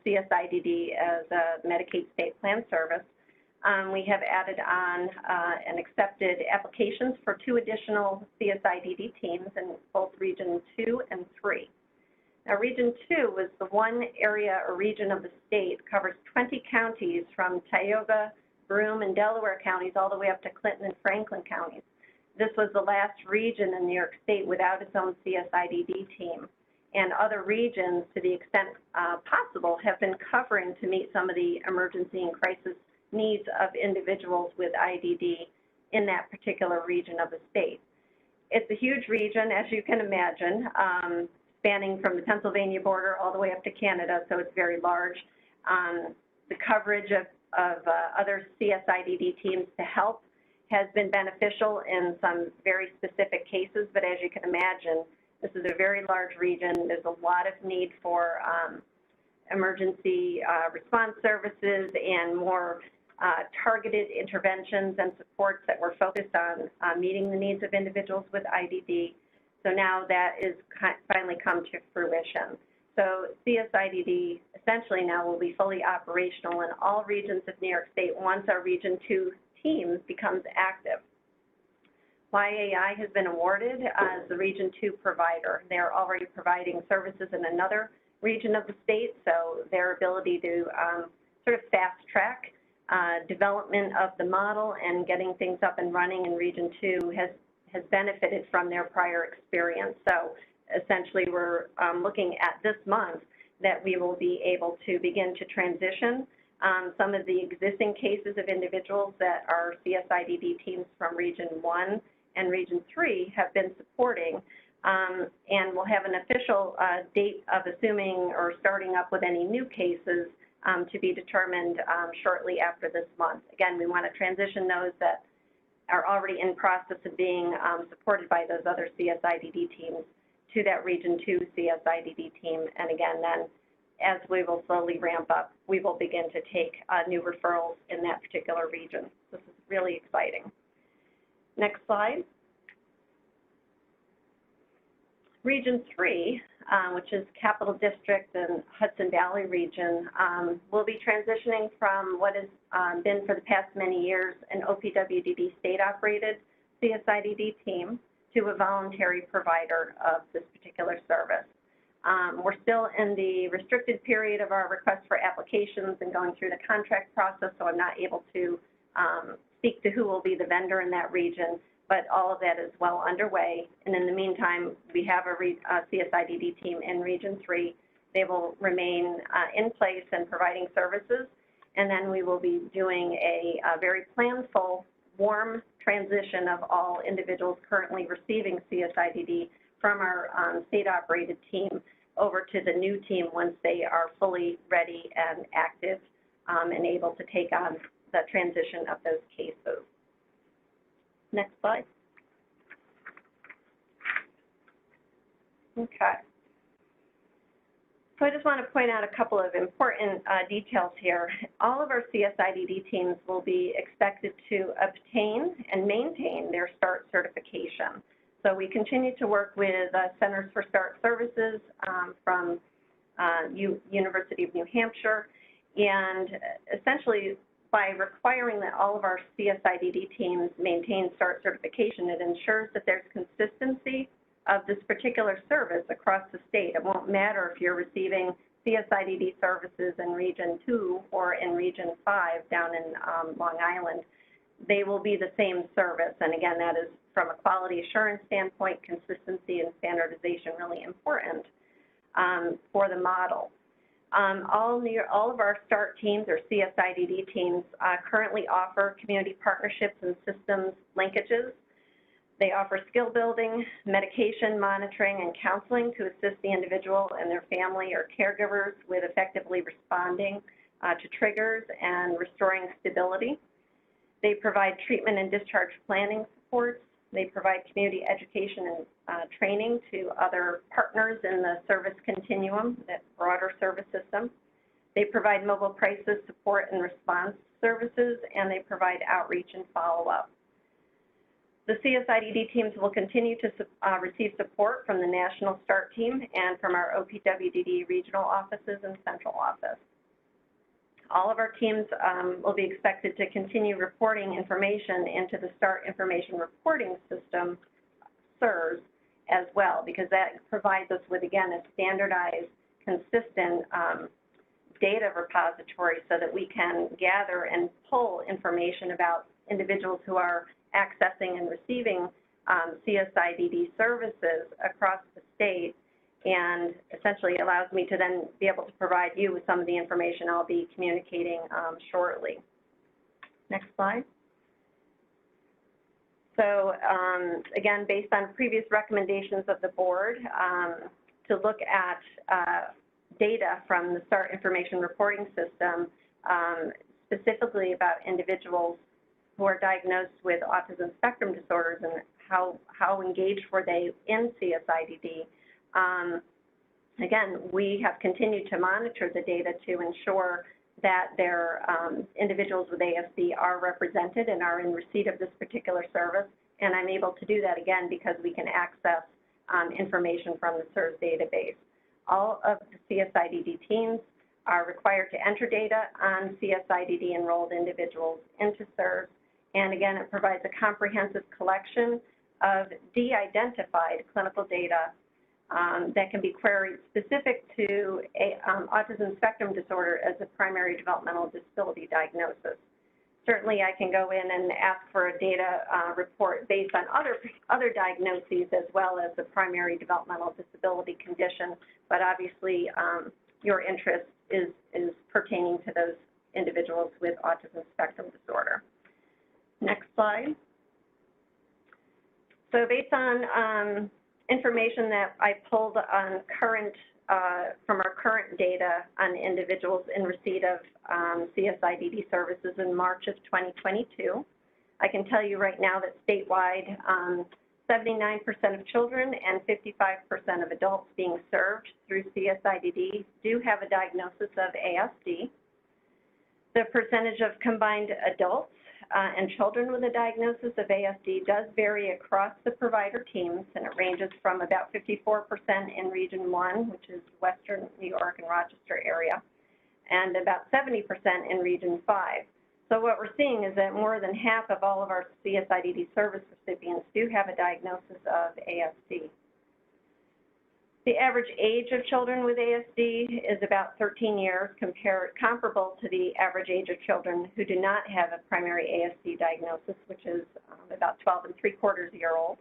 CSIDD as a Medicaid state plan service. We have added on and accepted applications for 2 additional CSIDD teams in both Region 2 and 3. Now, Region 2 was the one area or region of the state, covers 20 counties from Tioga, Broome, and Delaware counties all the way up to Clinton and Franklin counties. This was the last region in New York State without its own CSIDD team. And other regions, to the extent possible, have been covering to meet some of the emergency and crisis needs of individuals with IDD in that particular region of the state. It's a huge region, as you can imagine, spanning from the Pennsylvania border all the way up to Canada, so it's very large. The coverage of other CSIDD teams to help has been beneficial in some very specific cases, but as you can imagine, this is a very large region. There's a lot of need for emergency response services and more targeted interventions and supports that were focused on meeting the needs of individuals with IDD. So now that is finally come to fruition. So CSIDD essentially now will be fully operational in all regions of New York State once our Region 2 team becomes active. YAI has been awarded as the Region 2 provider. They're already providing services in another region of the state, so their ability to sort of fast track development of the model and getting things up and running in Region 2 has benefited from their prior experience. So essentially we're looking at this month that we will be able to begin to transition some of the existing cases of individuals that our CSIDD teams from Region 1 and Region 3 have been supporting, and we'll have an official date of assuming or starting up with any new cases to be determined shortly after this month. Again, we want to transition those that are already in process of being supported by those other CSIDD teams to that Region 2 CSIDD team, and again, then as we will slowly ramp up, we will begin to take new referrals in that particular region. This is really exciting. Next slide. Region 3, which is Capital District and Hudson Valley region, will be transitioning from what has been for the past many years an OPWDD state-operated CSIDD team to a voluntary provider of this particular service. We're still in the restricted period of our request for applications and going through the contract process, so I'm not able to speak to who will be the vendor in that region, but all of that is well underway. And in the meantime, we have a CSIDD team in Region 3. They will remain in place and providing services, and then we will be doing a very planful, warm transition of all individuals currently receiving CSIDD from our state-operated team over to the new team once they are fully ready and active and able to take on the transition of those cases. Next slide. Okay. So I just want to point out a couple of important details here. All of our CSIDD teams will be expected to obtain and maintain their START certification. So we continue to work with Centers for START Services from University of New Hampshire, and essentially by requiring that all of our CSIDD teams maintain START certification, it ensures that there's consistency of this particular service across the state. It won't matter if you're receiving CSIDD services in Region 2 or in Region 5 down in Long Island. They will be the same service. And again, that is from a quality assurance standpoint, consistency and standardization really important for the model. All of our START teams or CSIDD teams currently offer community partnerships and systems linkages. They offer skill building, medication monitoring, and counseling to assist the individual and their family or caregivers with effectively responding to triggers and restoring stability. They provide treatment and discharge planning supports. They provide community education and training to other partners in the service continuum, that broader service system. They provide mobile crisis support and response services, and they provide outreach and follow-up. The CSIDD teams will continue to receive support from the National START team and from our OPWDD regional offices and central office. All of our teams will be expected to continue reporting information into the START information reporting system, SIRS, as well, because that provides us with, again, a standardized, consistent data repository so that we can gather and pull information about individuals who are accessing and receiving CSIDD services across the state, and essentially allows me to then be able to provide you with some of the information I'll be communicating shortly. Next slide. So again, based on previous recommendations of the board to look at data from the START information reporting system, specifically about individuals who are diagnosed with autism spectrum disorders and how engaged were they in CSIDD. Again, we have continued to monitor the data to ensure that their individuals with ASD are represented and are in receipt of this particular service. And I'm able to do that again because we can access information from the SIRS database. All of the CSIDD teams are required to enter data on CSIDD enrolled individuals into SIRS. And again, it provides a comprehensive collection of de-identified clinical data that can be queried specific to autism spectrum disorder as a primary developmental disability diagnosis. Certainly, I can go in and ask for a data report based on other diagnoses as well as the primary developmental disability condition, but obviously your interest is pertaining to those individuals with autism spectrum disorder. Next slide. So based on information that I pulled on from our current data on individuals in receipt of CSIDD services in March of 2022, I can tell you right now that statewide, 79% of children and 55% of adults being served through CSIDD do have a diagnosis of ASD. The percentage of combined adults and children with a diagnosis of ASD does vary across the provider teams, and it ranges from about 54% in Region 1, which is Western New York and Rochester area, and about 70% in Region 5. So what we're seeing is that more than half of all of our CSIDD service recipients do have a diagnosis of ASD. The average age of children with ASD is about 13 years, comparable to the average age of children who do not have a primary ASD diagnosis, which is about 12 3/4 years old.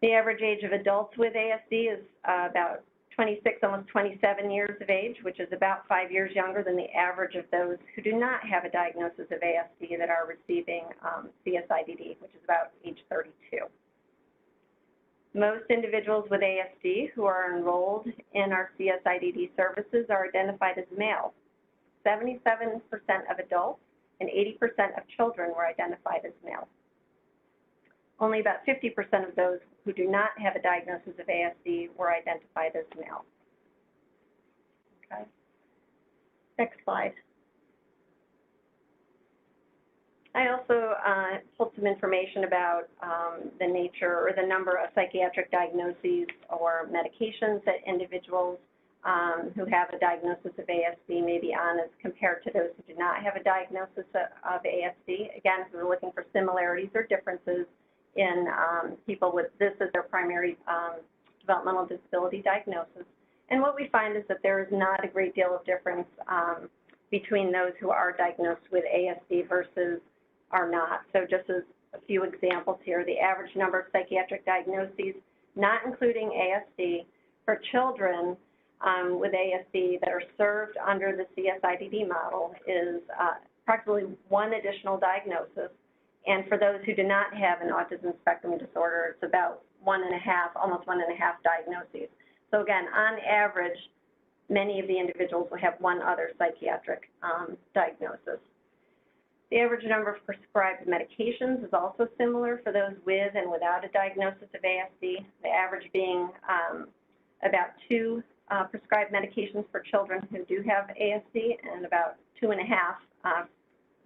The average age of adults with ASD is about 26, almost 27 years of age, which is about 5 years younger than the average of those who do not have a diagnosis of ASD that are receiving CSIDD, which is about age 32. Most individuals with ASD who are enrolled in our CSIDD services are identified as male. 77% of adults and 80% of children were identified as male. Only about 50% of those who do not have a diagnosis of ASD were identified as male. Okay. Next slide. I also pulled some information about the nature or the number of psychiatric diagnoses or medications that individuals who have a diagnosis of ASD may be on as compared to those who do not have a diagnosis of ASD. Again, if we're looking for similarities or differences in people with this as their primary developmental disability diagnosis. And what we find is that there is not a great deal of difference between those who are diagnosed with ASD versus are not. So just as a few examples here, the average number of psychiatric diagnoses, not including ASD, for children with ASD that are served under the CSIDD model is approximately 1 additional diagnosis. And for those who do not have an autism spectrum disorder, it's about 1.5, almost 1.5 diagnoses. So again, on average, many of the individuals will have 1 other psychiatric diagnosis. The average number of prescribed medications is also similar for those with and without a diagnosis of ASD, the average being about 2 prescribed medications for children who do have ASD and about 2.5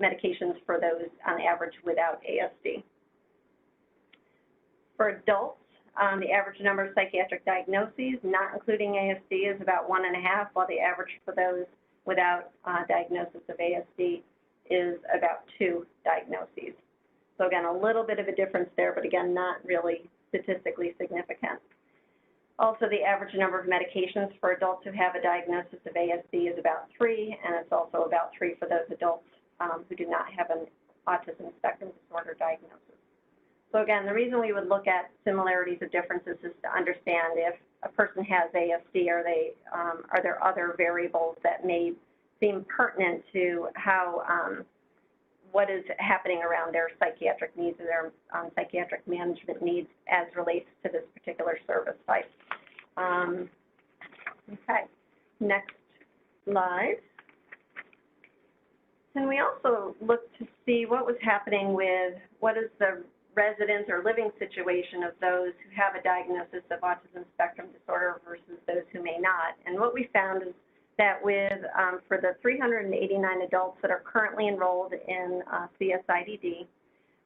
medications for those on average without ASD. For adults, the average number of psychiatric diagnoses, not including ASD, is about 1.5, while the average for those without diagnosis of ASD is about 2 diagnoses. So again, a little bit of a difference there, but again, not really statistically significant. Also, the average number of medications for adults who have a diagnosis of ASD is about 3, and it's also about 3 for those adults who do not have an autism spectrum disorder diagnosis. So again, the reason we would look at similarities or differences is to understand if a person has ASD, are there other variables that may seem pertinent to how what is happening around their psychiatric needs or their psychiatric management needs as relates to this particular service type. Okay, next slide. And we also looked to see what was happening with what is the residence or living situation of those who have a diagnosis of autism spectrum disorder versus those who may not. And what we found is that with, for the 389 adults that are currently enrolled in CSIDD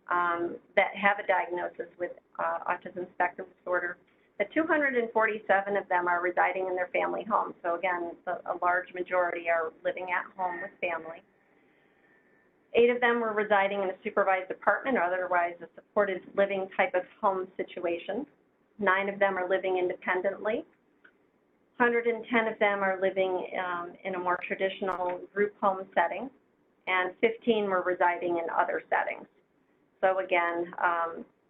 that have a diagnosis with autism spectrum disorder, that 247 of them are residing in their family homes. So again, a large majority are living at home with family. 8 of them were residing in a supervised apartment or otherwise a supported living type of home situation. 9 of them are living independently. 110 of them are living in a more traditional group home setting, and 15 were residing in other settings. So again,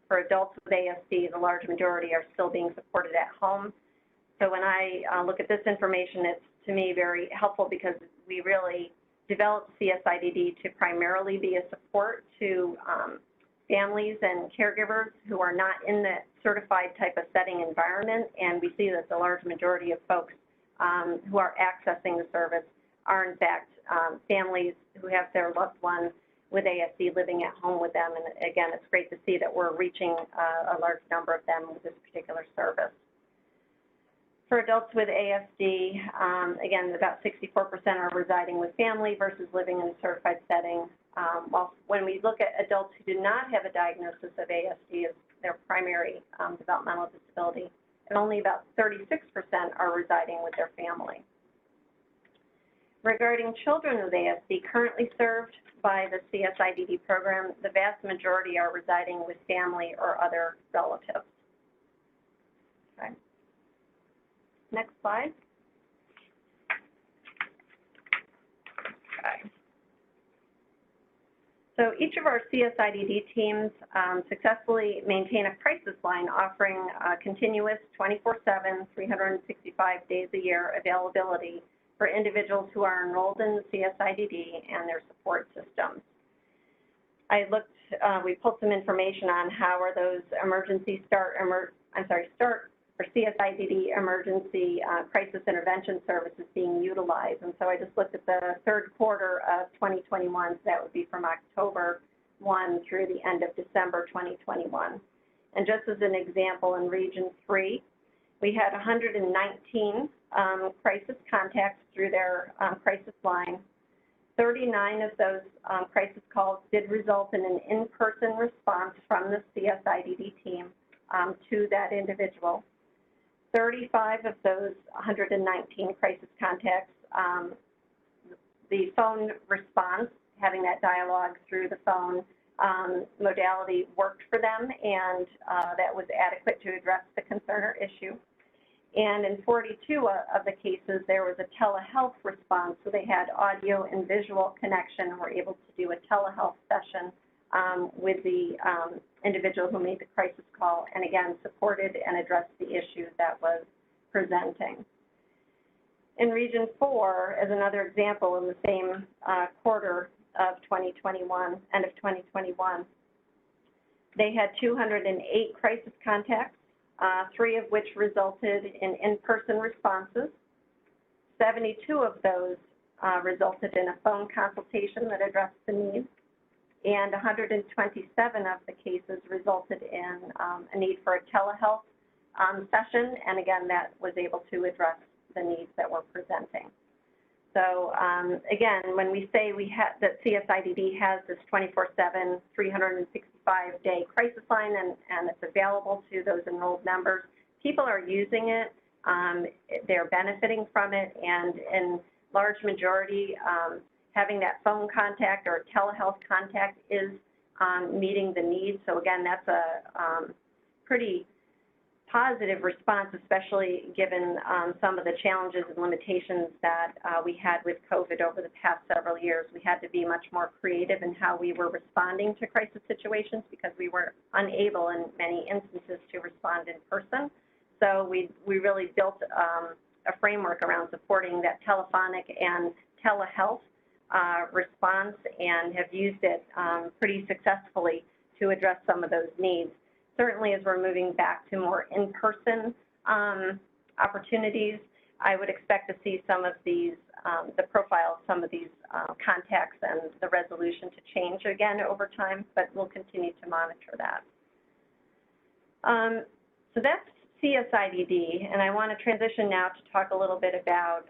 for adults with ASD, the large majority are still being supported at home. So when I look at this information, it's to me very helpful because we really developed CSIDD to primarily be a support to families and caregivers who are not in the certified type of setting environment, and we see that the large majority of folks who are accessing the service are in fact families who have their loved ones with ASD living at home with them, and again, it's great to see that we're reaching a large number of them with this particular service. For adults with ASD, again, about 64% are residing with family versus living in a certified setting. While when we look at adults who do not have a diagnosis of ASD as their primary developmental disability, and only about 36% are residing with their family. Regarding children with ASD currently served by the CSIDD program, the vast majority are residing with family or other relatives. Okay. Next slide. Okay. So each of our CSIDD teams successfully maintain a crisis line offering continuous 24/7, 365 days a year availability for individuals who are enrolled in the CSIDD and their support systems. We pulled some information on how are those emergency start for CSIDD emergency crisis intervention services being utilized. And so I just looked at the third quarter of 2021, so that would be from October 1 through the end of December 2021. And just as an example, in Region 3, we had 119 crisis contacts through their crisis line. 39 of those crisis calls did result in an in-person response from the CSIDD team to that individual. 35 of those 119 crisis contacts, the phone response, having that dialogue through the phone modality worked for them, and that was adequate to address the concern or issue. And in 42 of the cases, there was a telehealth response, so they had audio and visual connection and were able to do a telehealth session with the individual who made the crisis call, and again, supported and addressed the issue that was presenting. In Region 4, as another example, in the same quarter of 2021, end of 2021, they had 208 crisis contacts, 3 of which resulted in in-person responses. 72 of those resulted in a phone consultation that addressed the needs, and 127 of the cases resulted in a need for a telehealth session, and again, that was able to address the needs that were presenting. So again, when we say that CSIDD has this 24/7, 365-day crisis line and it's available to those enrolled members, people are using it, they're benefiting from it, and in large majority, having that phone contact or telehealth contact is meeting the needs. So again, that's a pretty positive response, especially given some of the challenges and limitations that we had with COVID over the past several years. We had to be much more creative in how we were responding to crisis situations because we were unable in many instances to respond in person. So we really built a framework around supporting that telephonic and telehealth response, and have used it pretty successfully to address some of those needs. Certainly, as we're moving back to more in-person opportunities, I would expect to see some of these, the profile of some of these contacts and the resolution to change again over time, but we'll continue to monitor that. So that's CSIDD, and I want to transition now to talk a little bit about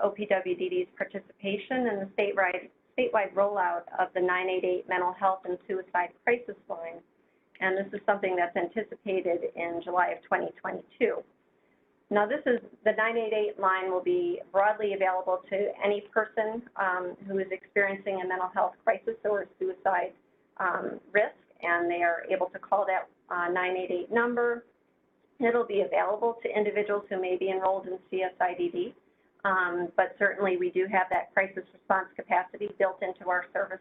OPWDD's participation in the statewide rollout of the 988 mental health and suicide crisis line. And this is something that's anticipated in July of 2022. Now, the 988 line will be broadly available to any person who is experiencing a mental health crisis or suicide risk, and they are able to call that 988 number. It'll be available to individuals who may be enrolled in CSIDD, but certainly we do have that crisis response capacity built into our service,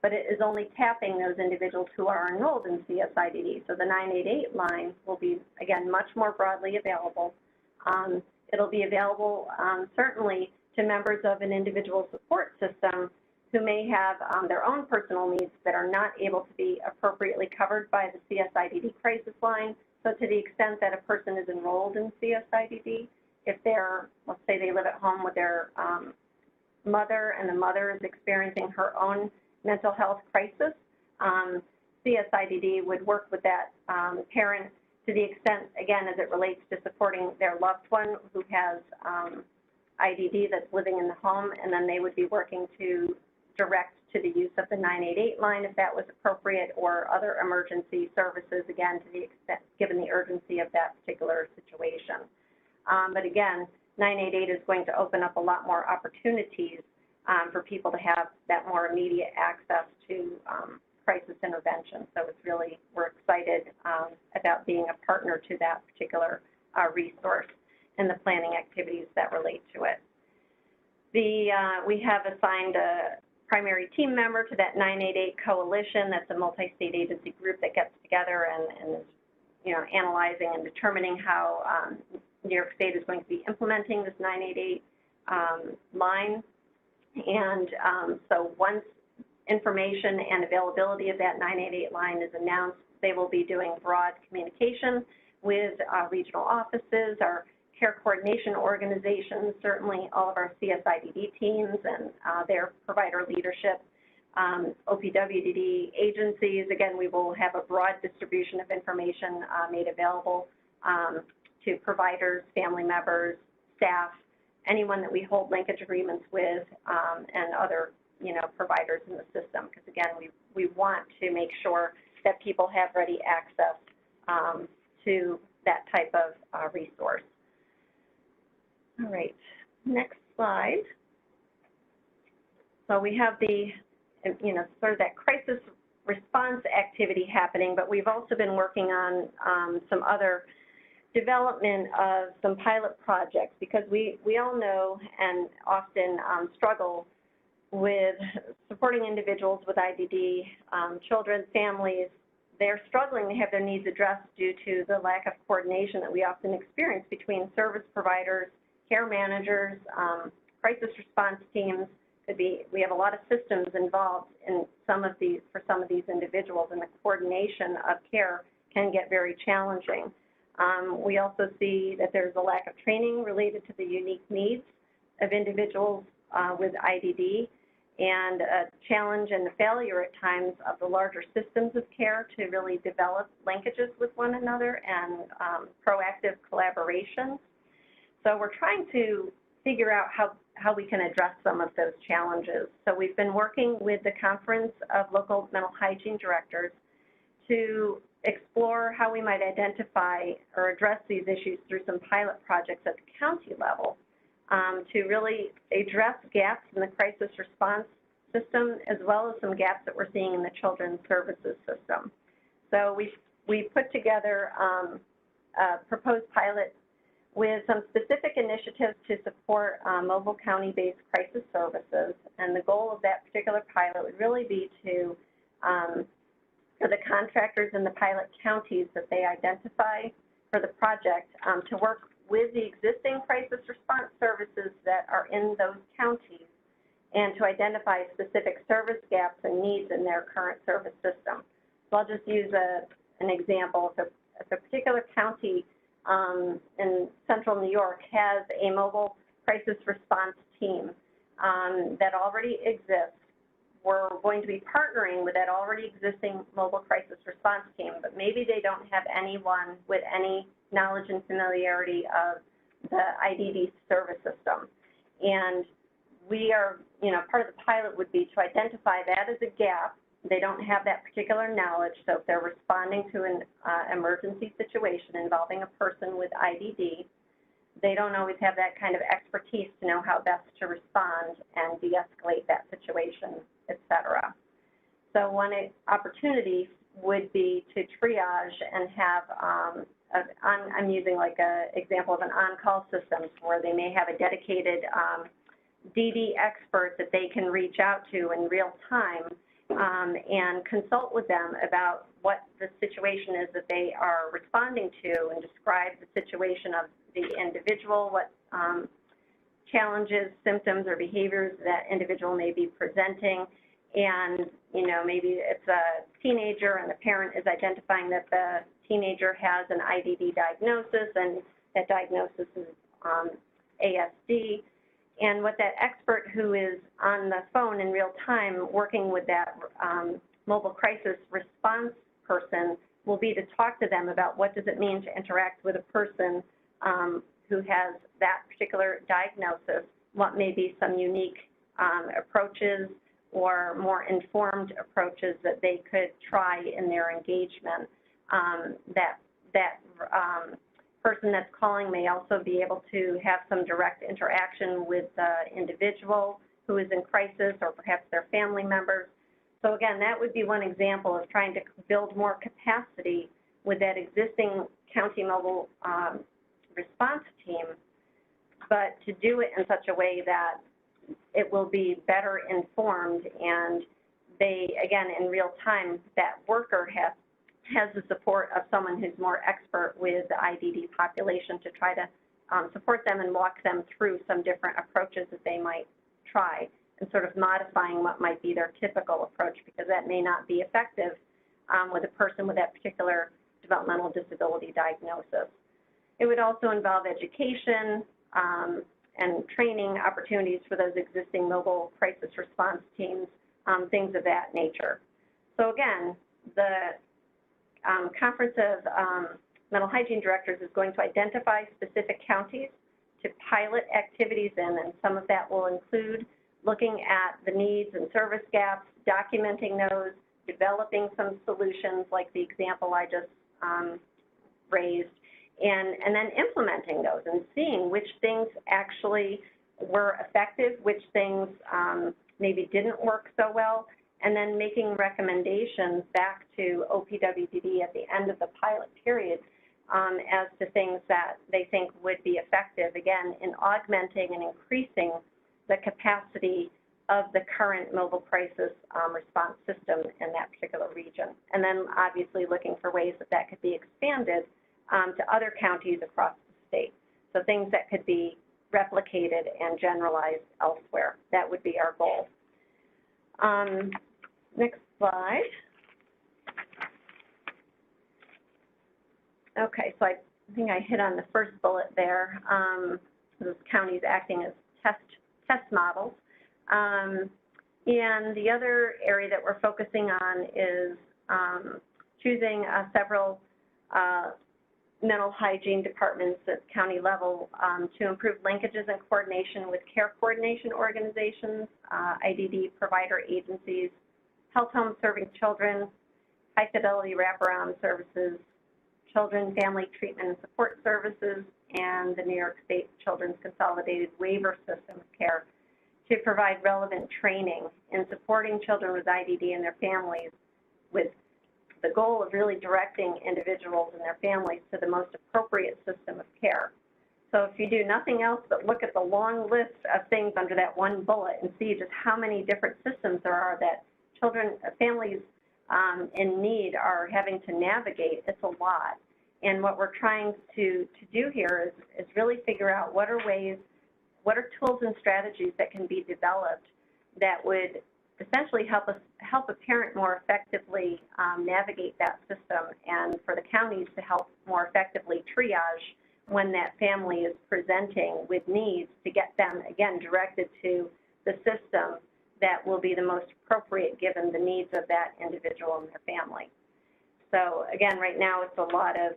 but it is only tapping those individuals who are enrolled in CSIDD. So the 988 line will be, again, much more broadly available. It'll be available certainly to members of an individual support system who may have their own personal needs that are not able to be appropriately covered by the CSIDD crisis line. So to the extent that a person is enrolled in CSIDD, if they're, let's say they live at home with their mother, and the mother is experiencing her own mental health crisis, CSIDD would work with that parent to the extent, again, as it relates to supporting their loved one who has IDD that's living in the home, and then they would be working to direct to the use of the 988 line if that was appropriate, or other emergency services, again, to the extent, given the urgency of that particular situation. But again, 988 is going to open up a lot more opportunities for people to have that more immediate access to crisis intervention. So it's really, we're excited about being a partner to that particular resource and the planning activities that relate to it. We have assigned a primary team member to that 988 coalition. That's a multi-state agency group that gets together and is, analyzing and determining how New York State is going to be implementing this 988 line. And so once information and availability of that 988 line is announced, they will be doing broad communication with regional offices, our care coordination organizations, certainly all of our CSIDD teams and their provider leadership, OPWDD agencies. Again, we will have a broad distribution of information made available to providers, family members, staff, anyone that we hold linkage agreements with, and other providers in the system, because again, we want to make sure that people have ready access to that type of resource. All right, next slide. So we have the, sort of that crisis response activity happening, but we've also been working on some other development of some pilot projects, because we all know and often struggle with supporting individuals with IDD, children, families. They're struggling to have their needs addressed due to the lack of coordination that we often experience between service providers, care managers, crisis response teams. We have a lot of systems involved in for some of these individuals, and the coordination of care can get very challenging. We also see that there's a lack of training related to the unique needs of individuals with IDD, and a challenge and the failure at times of the larger systems of care to really develop linkages with one another and proactive collaboration. So we're trying to figure out how we can address some of those challenges. So we've been working with the Conference of Local Mental Hygiene Directors to explore how we might identify or address these issues through some pilot projects at the county level to really address gaps in the crisis response system, as well as some gaps that we're seeing in the children's services system. So we put together a proposed pilot with some specific initiatives to support mobile county-based crisis services. And the goal of that particular pilot would really be to, for the contractors in the pilot counties that they identify for the project, to work with the existing crisis response services that are in those counties, and to identify specific service gaps and needs in their current service system. So I'll just use an example. If a particular county in central New York has a mobile crisis response team that already exists, we're going to be partnering with that already existing mobile crisis response team, but maybe they don't have anyone with any knowledge and familiarity of the IDD service system. And we are, part of the pilot would be to identify that as a gap. They don't have that particular knowledge, so if they're responding to an emergency situation involving a person with IDD, they don't always have that kind of expertise to know how best to respond and de-escalate that situation, et cetera. So one opportunity would be to triage and have, I'm using like an example of an on-call system where they may have a dedicated DD expert that they can reach out to in real time and consult with them about what the situation is that they are responding to, and describe the situation of the individual, what challenges, symptoms, or behaviors that individual may be presenting. And, maybe it's a teenager and the parent is identifying that the teenager has an IDD diagnosis, and that diagnosis is ASD. And what that expert who is on the phone in real time working with that mobile crisis response person will be to talk to them about what does it mean to interact with a person who has that particular diagnosis, what may be some unique approaches or more informed approaches that they could try in their engagement. That person that's calling may also be able to have some direct interaction with the individual who is in crisis, or perhaps their family members. So again, that would be one example of trying to build more capacity with that existing county mobile response team, but to do it in such a way that it will be better informed, and they, again, in real time, that worker has the support of someone who's more expert with the IDD population to try to support them and walk them through some different approaches that they might try, and sort of modifying what might be their typical approach, because that may not be effective with a person with that particular developmental disability diagnosis. It would also involve education and training opportunities for those existing mobile crisis response teams, things of that nature. So again, the Conference of Mental Hygiene Directors is going to identify specific counties to pilot activities in, and some of that will include looking at the needs and service gaps, documenting those, developing some solutions like the example I just raised, and then implementing those and seeing which things actually were effective, which things maybe didn't work so well, and then making recommendations back to OPWDD at the end of the pilot period as to things that they think would be effective, again, in augmenting and increasing the capacity of the current mobile crisis response system in that particular region. And then obviously looking for ways that that could be expanded to other counties across the state. So things that could be replicated and generalized elsewhere. That would be our goal. Next slide. Okay, so I think I hit on the first bullet there. Those counties acting as test models. And the other area that we're focusing on is choosing several mental hygiene departments at county level to improve linkages and coordination with care coordination organizations, IDD provider agencies, health homes serving children, high fidelity wraparound services, children, family treatment and support services, and the New York State Children's Consolidated Waiver System of Care to provide relevant training in supporting children with IDD and their families, with the goal of really directing individuals and their families to the most appropriate system of care. So if you do nothing else but look at the long list of things under that one bullet and see just how many different systems there are that children, families in need are having to navigate, it's a lot. And what we're trying to do here is really figure out what are tools and strategies that can be developed that would essentially help a parent more effectively navigate that system, and for the counties to help more effectively triage when that family is presenting with needs to get them, again, directed to the system that will be the most appropriate given the needs of that individual and their family. So again, right now it's a lot of,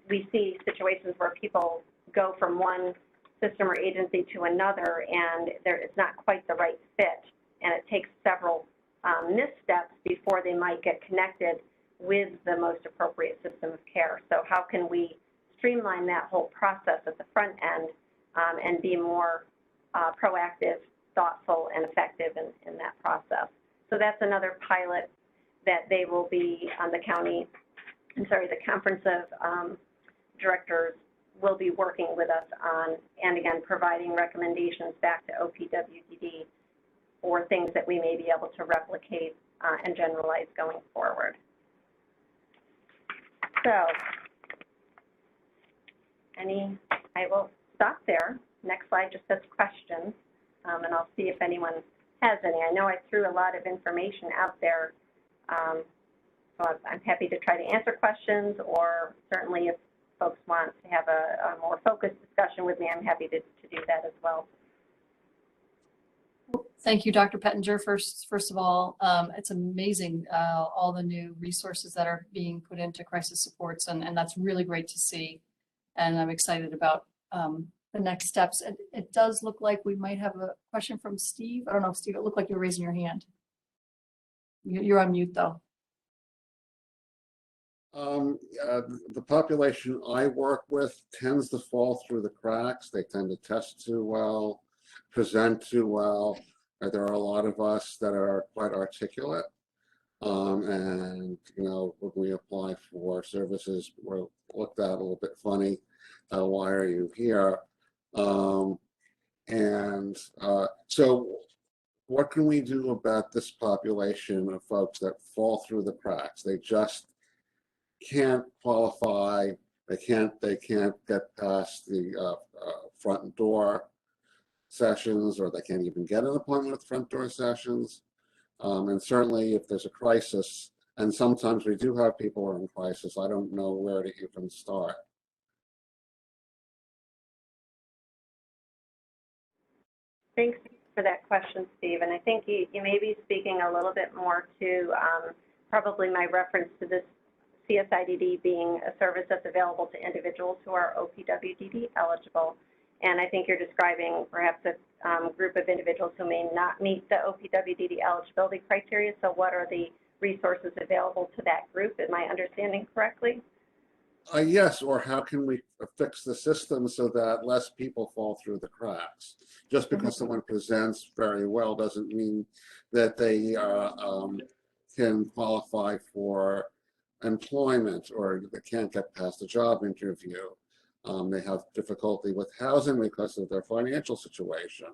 we see situations where people go from one system or agency to another and it's not quite the right fit, and it takes several missteps before they might get connected with the most appropriate system of care. So how can we streamline that whole process at the front end and be more proactive, thoughtful, and effective in that process? So that's another pilot that they will be on the the Conference of Directors will be working with us on, and again, providing recommendations back to OPWDD for things that we may be able to replicate and generalize going forward. So, I will stop there. Next slide just says questions, and I'll see if anyone has any. I know I threw a lot of information out there, so I'm happy to try to answer questions, or certainly if folks want to have a more focused discussion with me, I'm happy to do that as well. Thank you, Dr. Pettinger. First of all, it's amazing all the new resources that are being put into crisis supports, and that's really great to see. And I'm excited about the next steps. And it does look like we might have a question from Steve. I don't know, Steve, it looked like you were raising your hand. You're on mute though. The population I work with tends to fall through the cracks. They tend to test too well, present too well. There are a lot of us that are quite articulate, and when we apply for services, we're looked at a little bit funny. Why are you here? So what can we do about this population of folks that fall through the cracks? They just can't qualify. They can't get past the front door sessions, or they can't even get an appointment with front door sessions. And certainly if there's a crisis, and sometimes we do have people who are in crisis, I don't know where to even start. Thanks for that question, Steve. And I think you may be speaking a little bit more to probably my reference to this CSIDD being a service that's available to individuals who are OPWDD eligible. And I think you're describing perhaps a group of individuals who may not meet the OPWDD eligibility criteria. So what are the resources available to that group? Am I understanding correctly? Yes, or how can we fix the system so that less people fall through the cracks? Just because someone presents very well doesn't mean that they can qualify for employment or they can't get past a job interview. They have difficulty with housing because of their financial situation.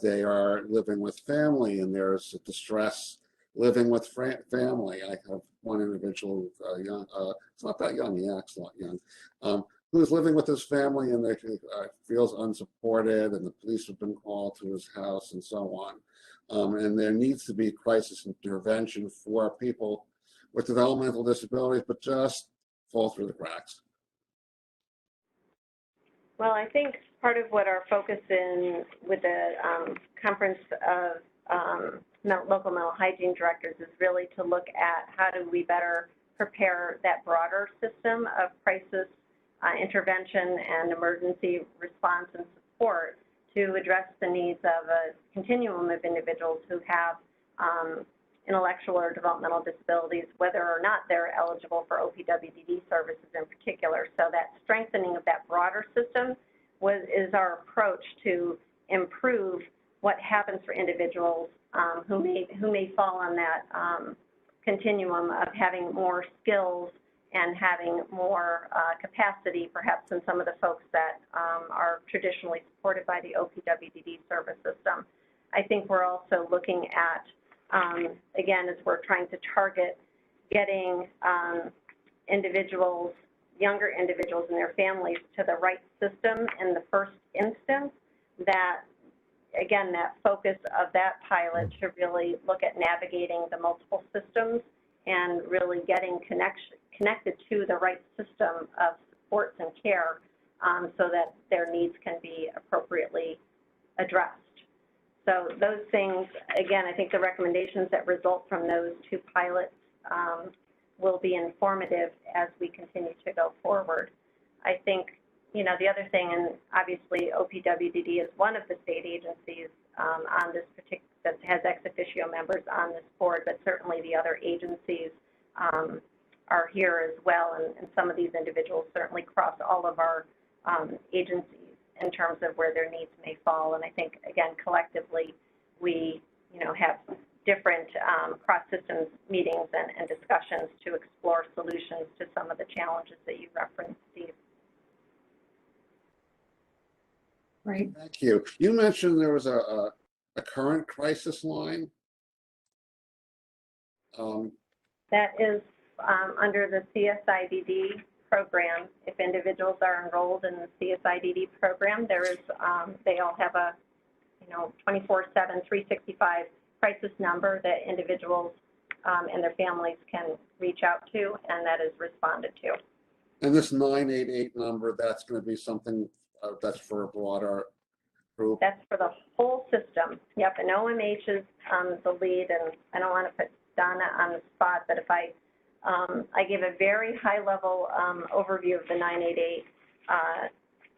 They are living with family and there's distress living with family. I have one individual, young, it's not that young, he acts not young, who's living with his family and they feels unsupported, and the police have been called to his house and so on. And there needs to be crisis intervention for people with developmental disabilities, but just fall through the cracks. Well, I think part of what our focus in with the conference of local mental hygiene directors is really to look at how do we better prepare that broader system of crisis intervention and emergency response and support to address the needs of a continuum of individuals who have intellectual or developmental disabilities, whether or not they're eligible for OPWDD services in particular. So that strengthening of that broader system is our approach to improve what happens for individuals who may fall on that continuum of having more skills and having more capacity, perhaps, than some of the folks that are traditionally supported by the OPWDD service system. I think we're also looking at, again, as we're trying to target getting individuals, younger individuals and their families to the right system in the first instance, that, again, that focus of that pilot to really look at navigating the multiple systems and really getting connected to the right system of supports and care so that their needs can be appropriately addressed. So those things, again, I think the recommendations that result from those two pilots will be informative as we continue to go forward. I think, you know, the other thing, and obviously OPWDD is one of the state agencies on this particular, that has ex officio members on this board, but certainly the other agencies are here as well, and some of these individuals certainly cross all of our agencies in terms of where their needs may fall. And I think, again, collectively, we, you know, have different cross-systems meetings and discussions to explore solutions to some of the challenges that you referenced, Steve. Right. Thank you. You mentioned there was a current crisis line. That is under the CSIDD program. If individuals are enrolled in the CSIDD program, there is they all have a 24/7, 365 crisis number that individuals and their families can reach out to, and that is responded to. And this 988 number, that's going to be something that's for a broader group? That's for the whole system. Yep, and OMH is the lead, and I don't want to put Donna on the spot, but if I give a very high-level overview of the 988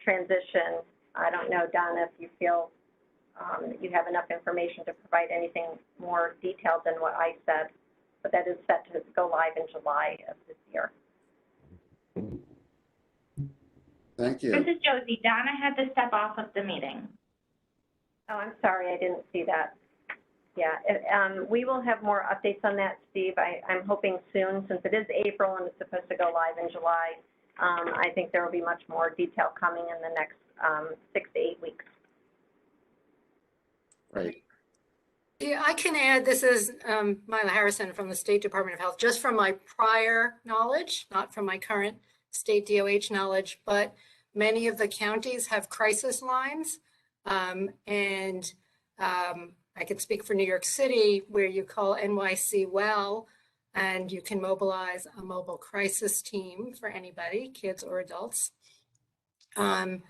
transition. I don't know, Donna, if you feel you have enough information to provide anything more detailed than what I said, but that is set to go live in July of this year. Thank you. This is Josie. Donna had to step off of the meeting. Oh, I'm sorry, I didn't see that. Yeah, we will have more updates on that, Steve. I'm hoping soon, since it is April and it's supposed to go live in July. I think there will be much more detail coming in the next 6 to 8 weeks. Right. Yeah, I can add, this is Myla Harrison from the State Department of Health, just from my prior knowledge, not from my current state DOH knowledge, but many of the counties have crisis lines. I can speak for New York City, where you call NYC Well, and you can mobilize a mobile crisis team for anybody, kids or adults. And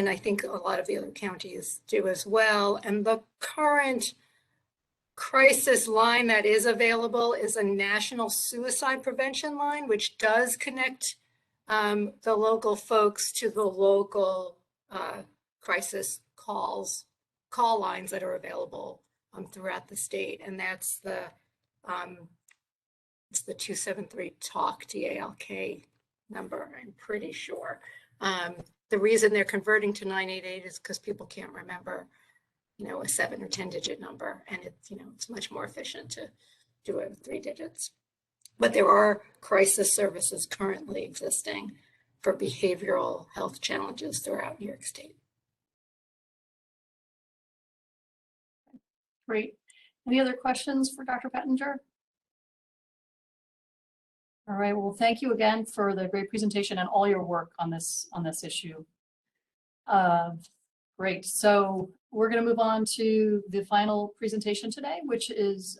I think a lot of the other counties do as well. And the current crisis line that is available is a national suicide prevention line, which does connect the local folks to the local crisis call lines that are available throughout the state. And that's the it's the 273 TALK, TALK number, I'm pretty sure. The reason they're converting to 988 is because people can't remember, a 7 or 10 digit number, and it's much more efficient to do it with 3 digits. But there are crisis services currently existing for behavioral health challenges throughout New York State. Great. Any other questions for Dr. Pettinger? All right, well, thank you again for the great presentation and all your work on this issue. Great, so we're going to move on to the final presentation today, which is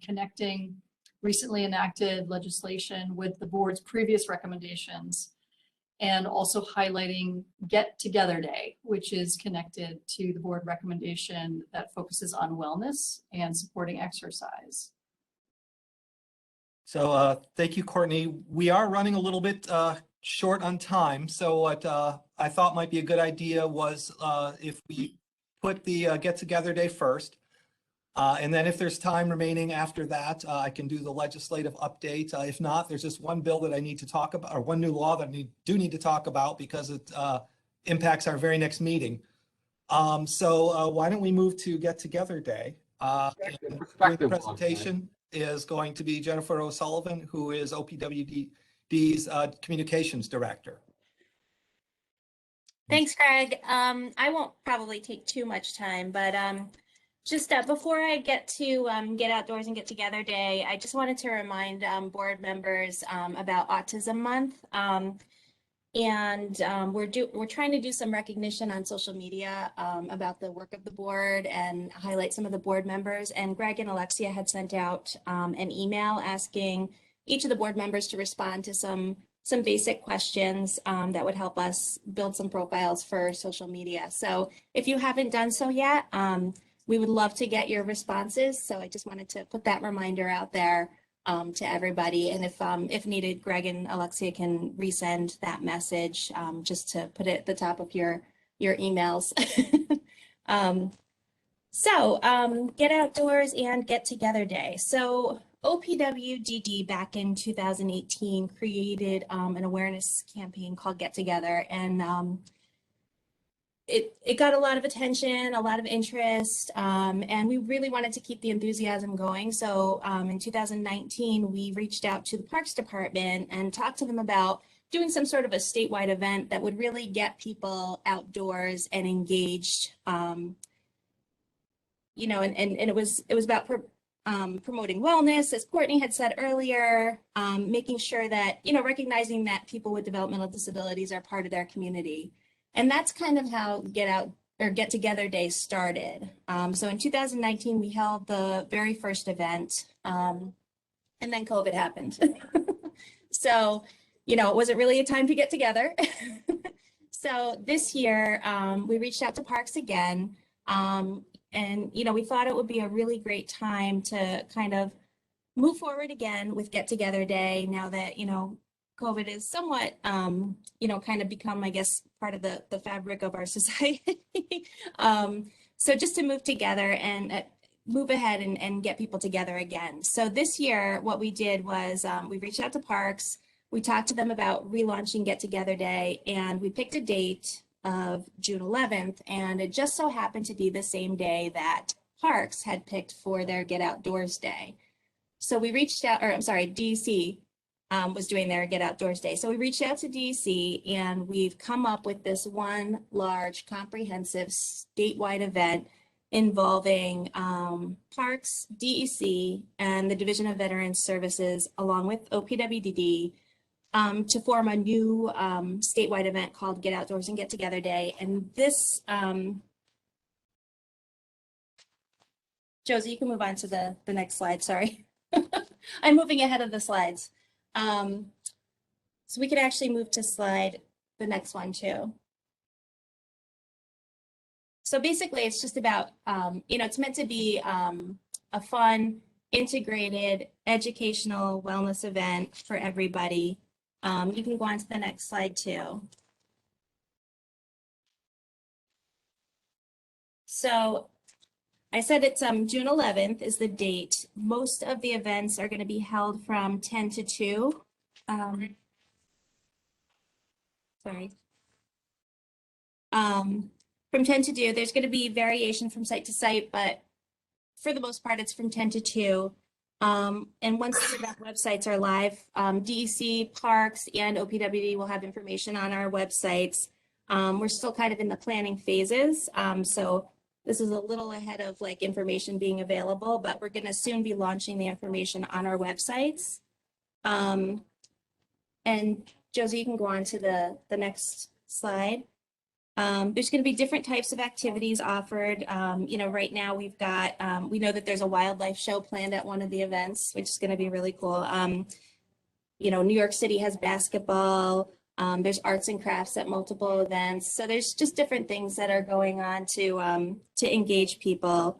connecting recently enacted legislation with the board's previous recommendations, and also highlighting Get Together Day, which is connected to the board recommendation that focuses on wellness and supporting exercise. So thank you, Courtney. We are running a little bit short on time. So what I thought might be a good idea was if we put the Get Together Day first, and then if there's time remaining after that, I can do the legislative update. If not, there's just one bill that I need to talk about, or one new law that I do need to talk about because it impacts our very next meeting. So why don't we move to Get Together Day? Doing the presentation is going to be Jennifer O'Sullivan, who is OPWDD's Communications Director. Thanks, Craig. I won't probably take too much time, but just before I get to Get Outdoors and Get Together Day, I just wanted to remind board members about Autism Month. We're trying to do some recognition on social media about the work of the board and highlight some of the board members. And Greg and Alexia had sent out an email asking each of the board members to respond to some basic questions that would help us build some profiles for social media. So if you haven't done so yet, we would love to get your responses. So I just wanted to put that reminder out there to everybody. And if needed, Greg and Alexia can resend that message just to put it at the top of your emails. Get Outdoors and Get Together Day. So OPWDD back in 2018 created an awareness campaign called Get Together, and it got a lot of attention, a lot of interest, and we really wanted to keep the enthusiasm going. So in 2019, we reached out to the Parks Department and talked to them about doing some sort of a statewide event that would really get people outdoors and engaged. And it was about promoting wellness, as Courtney had said earlier, making sure that, recognizing that people with developmental disabilities are part of their community. And that's kind of how Get Together Day started. So in 2019, we held the very first event, and then COVID happened. So, it wasn't really a time to get together. So this year, we reached out to Parks again, and, we thought it would be a really great time to kind of move forward again with Get Together Day now that, COVID is somewhat, kind of become, I guess, part of the fabric of our society. So just to move together and move ahead and get people together again. So this year, what we did was we reached out to Parks, we talked to them about relaunching Get Together Day, and we picked a date of June 11th, and it just so happened to be the same day that Parks had picked for their Get Outdoors Day. So we reached out, DEC was doing their Get Outdoors Day. So we reached out to DEC, and we've come up with this one large comprehensive statewide event involving Parks, DEC, and the Division of Veterans Services, along with OPWDD, to form a new statewide event called Get Outdoors and Get Together Day. And this, Josie, you can move on to the next slide, sorry. I'm moving ahead of the slides. So we could actually move to the next one too. So basically it's just about, it's meant to be a fun, integrated, educational wellness event for everybody. You can go on to the next slide too. So I said it's June 11th is the date. Most of the events are going to be held from 10 to 2. sorry. From 10 to 2, there's going to be variation from site to site, but for the most part, it's from 10 to 2. And once the event websites are live, DEC, Parks, and OPWDD will have information on our websites. We're still kind of in the planning phases, so this is a little ahead of like information being available, but we're going to soon be launching the information on our websites. And Josie, you can go on to the next slide. There's going to be different types of activities offered. You know, right now we've got, we know that there's a wildlife show planned at one of the events, which is going to be really cool. You know, New York City has basketball. There's arts and crafts at multiple events. So there's just different things that are going on to engage people.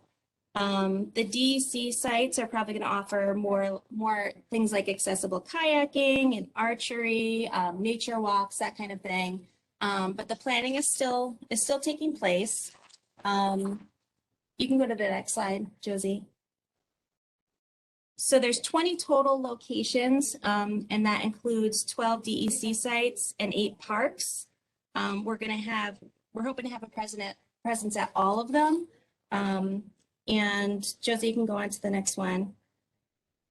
The DEC sites are probably going to offer more things like accessible kayaking and archery, nature walks, that kind of thing. But the planning is still taking place. You can go to the next slide, Josie. So there's 20 total locations, and that includes 12 DEC sites and 8 parks. We're hoping to have a presence at all of them. And Josie, you can go on to the next one.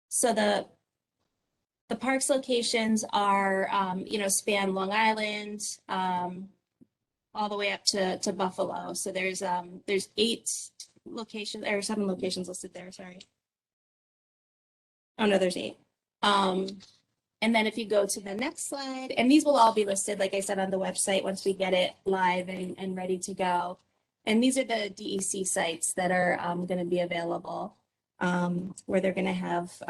So the parks locations are, you know, span Long Island, all the way up to Buffalo. So there's 8 locations, or 7 locations listed there, sorry. Oh no, there's 8. And then if you go to the next slide, and these will all be listed, like I said, on the website once we get it live and ready to go. And these are the DEC sites that are going to be available, where they're going to have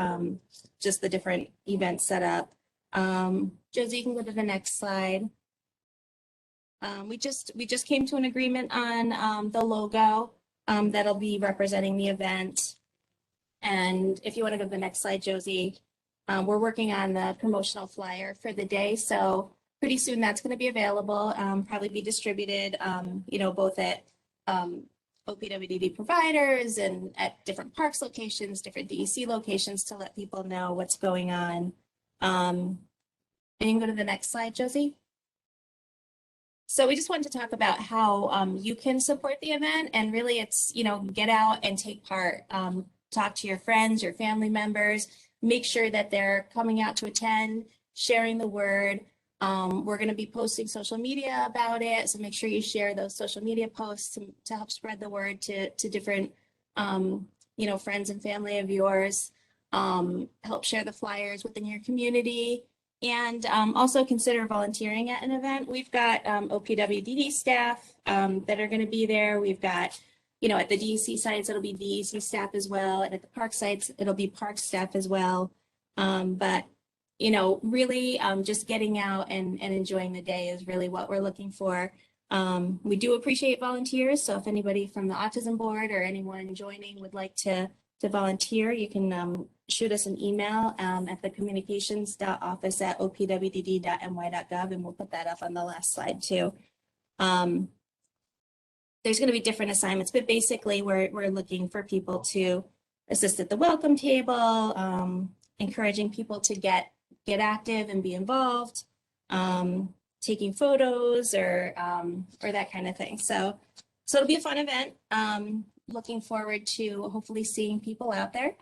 just the different events set up. Josie, you can go to the next slide. We just came to an agreement on the logo that'll be representing the event. And if you want to go to the next slide, Josie, we're working on the promotional flyer for the day. So pretty soon that's going to be available, probably be distributed, you know, both at OPWDD providers and at different parks locations, different DEC locations to let people know what's going on. And you can go to the next slide, Josie. So we just wanted to talk about how you can support the event, and really it's, you know, get out and take part. Talk to your friends, your family members, make sure that they're coming out to attend, sharing the word. We're going to be posting social media about it, so make sure you share those social media posts to help spread the word to different, you know, friends and family of yours. Help share the flyers within your community, and also consider volunteering at an event. We've got OPWDD staff that are going to be there. We've got, you know, at the DEC sites, it'll be DEC staff as well, and at the park sites, it'll be park staff as well. But you know, really just getting out and enjoying the day is really what we're looking for. We do appreciate volunteers. So if anybody from the Autism Board or anyone joining would like to volunteer, you can shoot us an email at the communications.office@opwdd.my.gov, and we'll put that up on the last slide too. There's going to be different assignments, but basically we're looking for people to assist at the welcome table, encouraging people to get active and be involved, taking photos or that kind of thing. So it'll be a fun event. Looking forward to hopefully seeing people out there.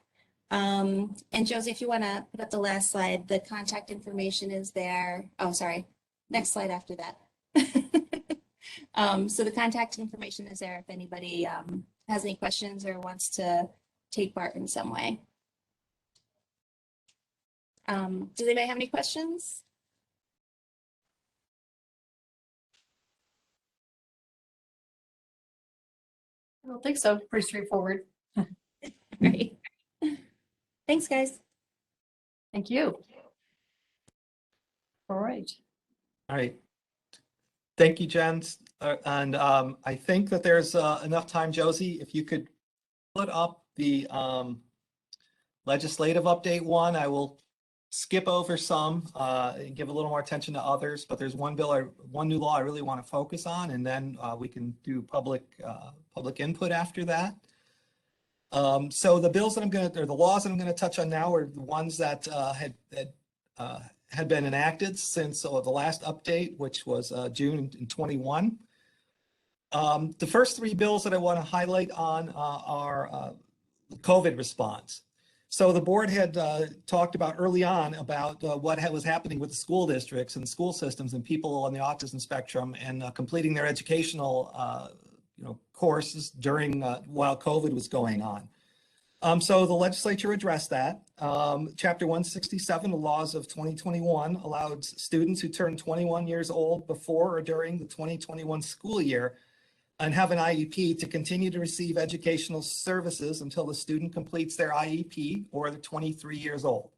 And Josie, if you want to put up the last slide, the contact information is there. Oh, sorry. Next slide after that. So the contact information is there if anybody has any questions or wants to take part in some way. Does anybody have any questions? I don't think so. Pretty straightforward. Great. Thanks, guys. Thank you. All right. All right. Thank you, Jen. And I think that there's enough time, Josie, if you could put up the legislative update one. I will skip over some and give a little more attention to others, but there's one new law I really want to focus on, and then we can do public input after that. So the bills that the laws that I'm going to touch on now are the ones that had been enacted since the last update, which was June in 21. The first three bills that I want to highlight on are COVID response. So the board had talked about early on about what was happening with the school districts and school systems and people on the autism spectrum and completing their educational courses during while COVID was going on. So the legislature addressed that. Chapter 167, the laws of 2021, allowed students who turned 21 years old before or during the 2021 school year and have an IEP to continue to receive educational services until the student completes their IEP or they're 23 years old.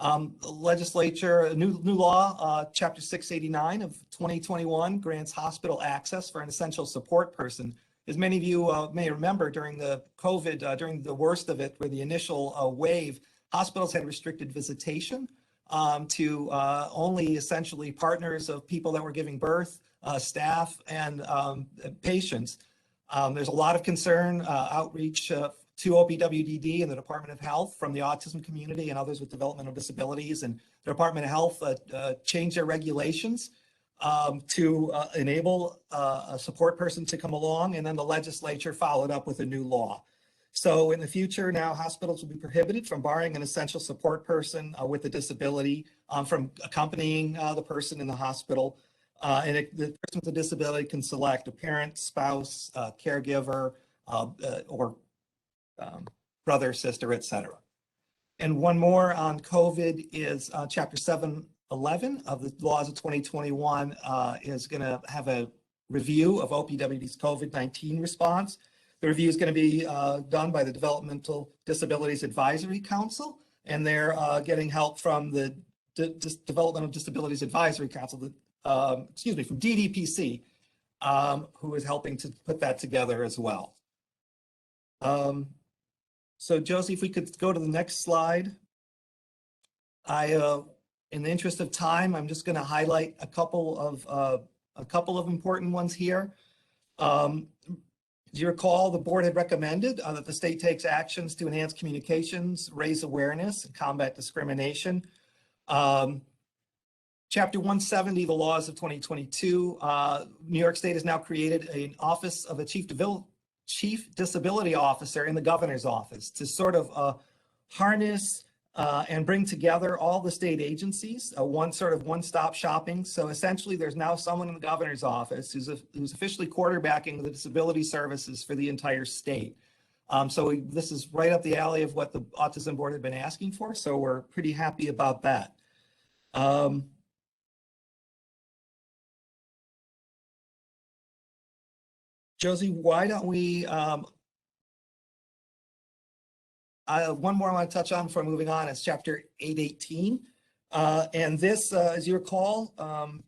The legislature, a new law, Chapter 689 of 2021 grants hospital access for an essential support person. As many of you may remember, during the COVID, during the worst of it, where the initial wave, hospitals had restricted visitation to only essentially partners of people that were giving birth, staff, and patients. There's a lot of concern, outreach to OPWDD and the Department of Health from the autism community and others with developmental disabilities, and the Department of Health changed their regulations to enable a support person to come along, and then the legislature followed up with a new law. So in the future now, hospitals will be prohibited from barring an essential support person with a disability from accompanying the person in the hospital. The person with a disability can select a parent, spouse, caregiver, or brother, sister, etc. And one more on COVID is Chapter 711 of the laws of 2021 is going to have a review of OPWDD's COVID-19 response. The review is going to be done by the Developmental Disabilities Advisory Council, and they're getting help from the Developmental Disabilities Advisory Council, from DDPC, who is helping to put that together as well. So Josie, if we could go to the next slide. In the interest of time, I'm just going to highlight a couple of important ones here. As you recall, the board had recommended that the state takes actions to enhance communications, raise awareness, and combat discrimination. Chapter 170, the laws of 2022, New York State has now created an office of a chief disability officer in the governor's office to sort of harness and bring together all the state agencies, one-stop shopping. So essentially, there's now someone in the governor's office who's officially quarterbacking the disability services for the entire state. This is right up the alley of what the Autism Board had been asking for, so we're pretty happy about that. Josie, why don't we, one more I want to touch on before moving on is Chapter 818. And this, as you recall,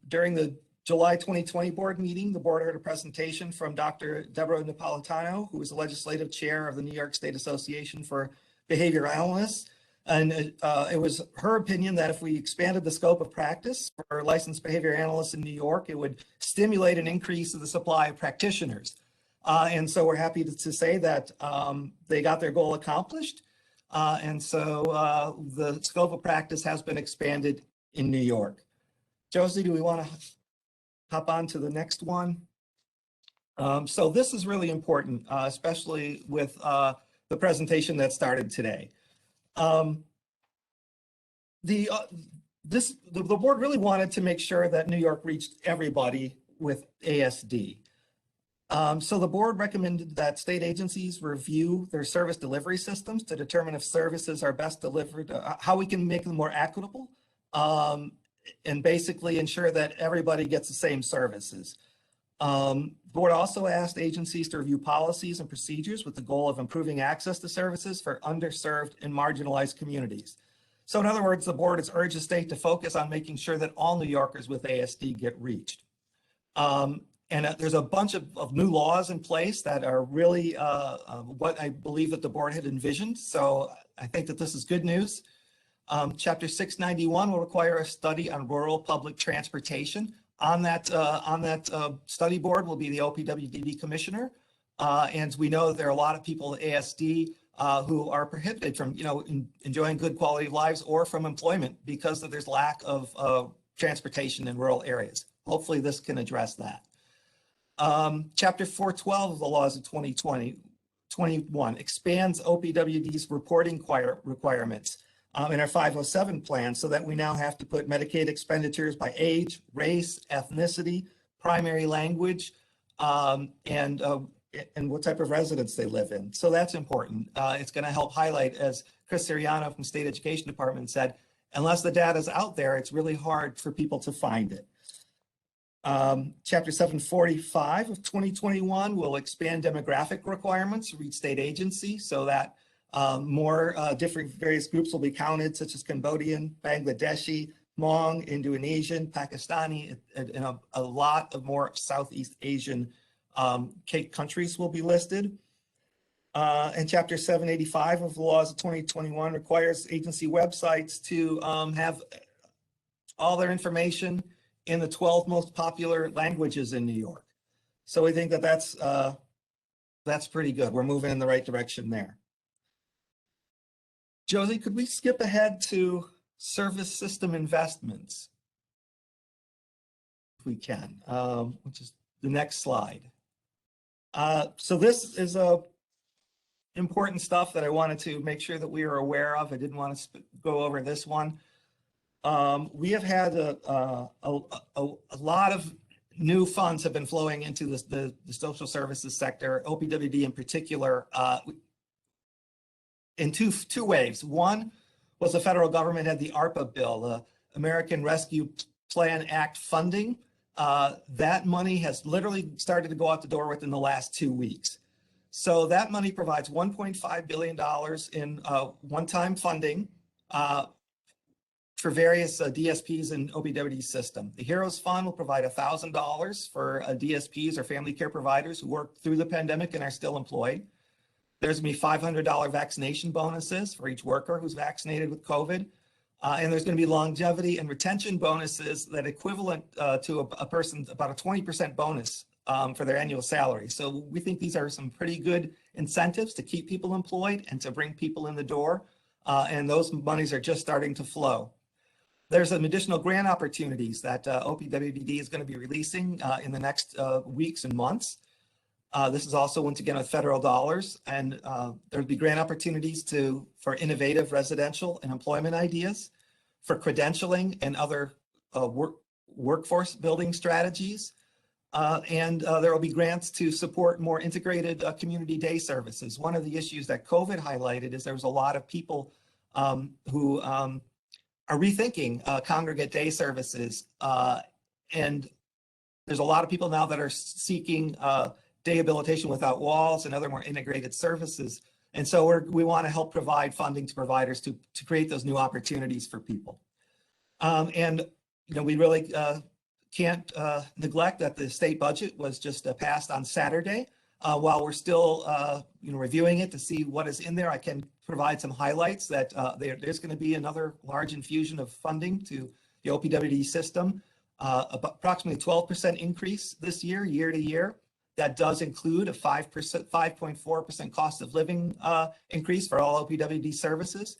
during the July 2020 board meeting, the board heard a presentation from Dr. Deborah Napolitano, who is the legislative chair of the New York State Association for Behavioral Analysts. And it was her opinion that if we expanded the scope of practice for licensed behavior analysts in New York, it would stimulate an increase in the supply of practitioners. And so we're happy to say that they got their goal accomplished. And so the scope of practice has been expanded in New York. Josie, do we want to hop on to the next one? So this is really important, especially with the presentation that started today. The board really wanted to make sure that New York reached everybody with ASD. So the board recommended that state agencies review their service delivery systems to determine if services are best delivered, how we can make them more equitable, and basically ensure that everybody gets the same services. The board also asked agencies to review policies and procedures with the goal of improving access to services for underserved and marginalized communities. So in other words, the board has urged the state to focus on making sure that all New Yorkers with ASD get reached. And there's a bunch of new laws in place that are really what I believe that the board had envisioned. So I think that this is good news. Chapter 691 will require a study on rural public transportation. On that study board will be the OPWDD commissioner. And we know that there are a lot of people with ASD who are prohibited from, enjoying good quality lives or from employment because there's lack of transportation in rural areas. Hopefully this can address that. Chapter 412 of the laws of 2021 expands OPWDD's reporting requirements in our 507 plan so that we now have to put Medicaid expenditures by age, race, ethnicity, primary language, and what type of residence they live in. So that's important. It's going to help highlight, as Chris Siriano from State Education Department said, unless the data is out there, it's really hard for people to find it. Chapter 745 of 2021 will expand demographic requirements for each state agency so that more different various groups will be counted, such as Cambodian, Bangladeshi, Hmong, Indonesian, Pakistani, and a lot of more Southeast Asian countries will be listed. And Chapter 785 of the laws of 2021 requires agency websites to have all their information in the 12 most popular languages in New York. So we think that that's pretty good. We're moving in the right direction there. Josie, could we skip ahead to service system investments? If we can, which is the next slide. So this is important stuff that I wanted to make sure that we are aware of. I didn't want to go over this one. We have had a lot of new funds have been flowing into the social services sector, OPWD in particular, in two waves. One was the federal government had the ARPA bill, the American Rescue Plan Act funding. That money has literally started to go out the door within the last 2 weeks. So that money provides $1.5 billion in one-time funding for various DSPs in OPWD system. The HEROES Fund will provide $1,000 for DSPs or family care providers who worked through the pandemic and are still employed. There's gonna be $500 vaccination bonuses for each worker who's vaccinated with COVID. And there's gonna be longevity and retention bonuses that equivalent to a person's about a 20% bonus for their annual salary. So we think these are some pretty good incentives to keep people employed and to bring people in the door. And those monies are just starting to flow. There's some additional grant opportunities that OPWDD is going to be releasing in the next weeks and months. This is also, once again, with federal dollars, and there'll be grant opportunities for innovative residential and employment ideas, for credentialing and other workforce building strategies, and there will be grants to support more integrated community day services. One of the issues that COVID highlighted is there was a lot of people who are rethinking congregate day services. And there's a lot of people now that are seeking day habilitation without walls and other more integrated services. And so we want to help provide funding to providers to create those new opportunities for people. And we really can't neglect that the state budget was just passed on Saturday. While we're still reviewing it to see what is in there, I can provide some highlights that there's going to be another large infusion of funding to the OPWD system, approximately 12% increase this year, year to year. That does include a 5.4% cost of living increase for all OPWD services,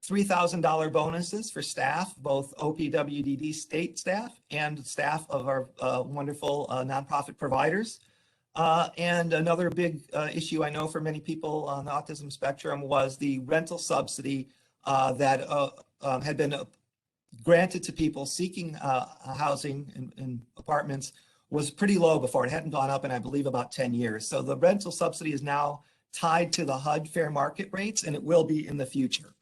$3,000 bonuses for staff, both OPWDD state staff and staff of our wonderful nonprofit providers. And another big issue I know for many people on the autism spectrum was the rental subsidy that had been granted to people seeking housing in apartments was pretty low before. It hadn't gone up in, I believe, about 10 years. So the rental subsidy is now tied to the HUD fair market rates, and it will be in the future.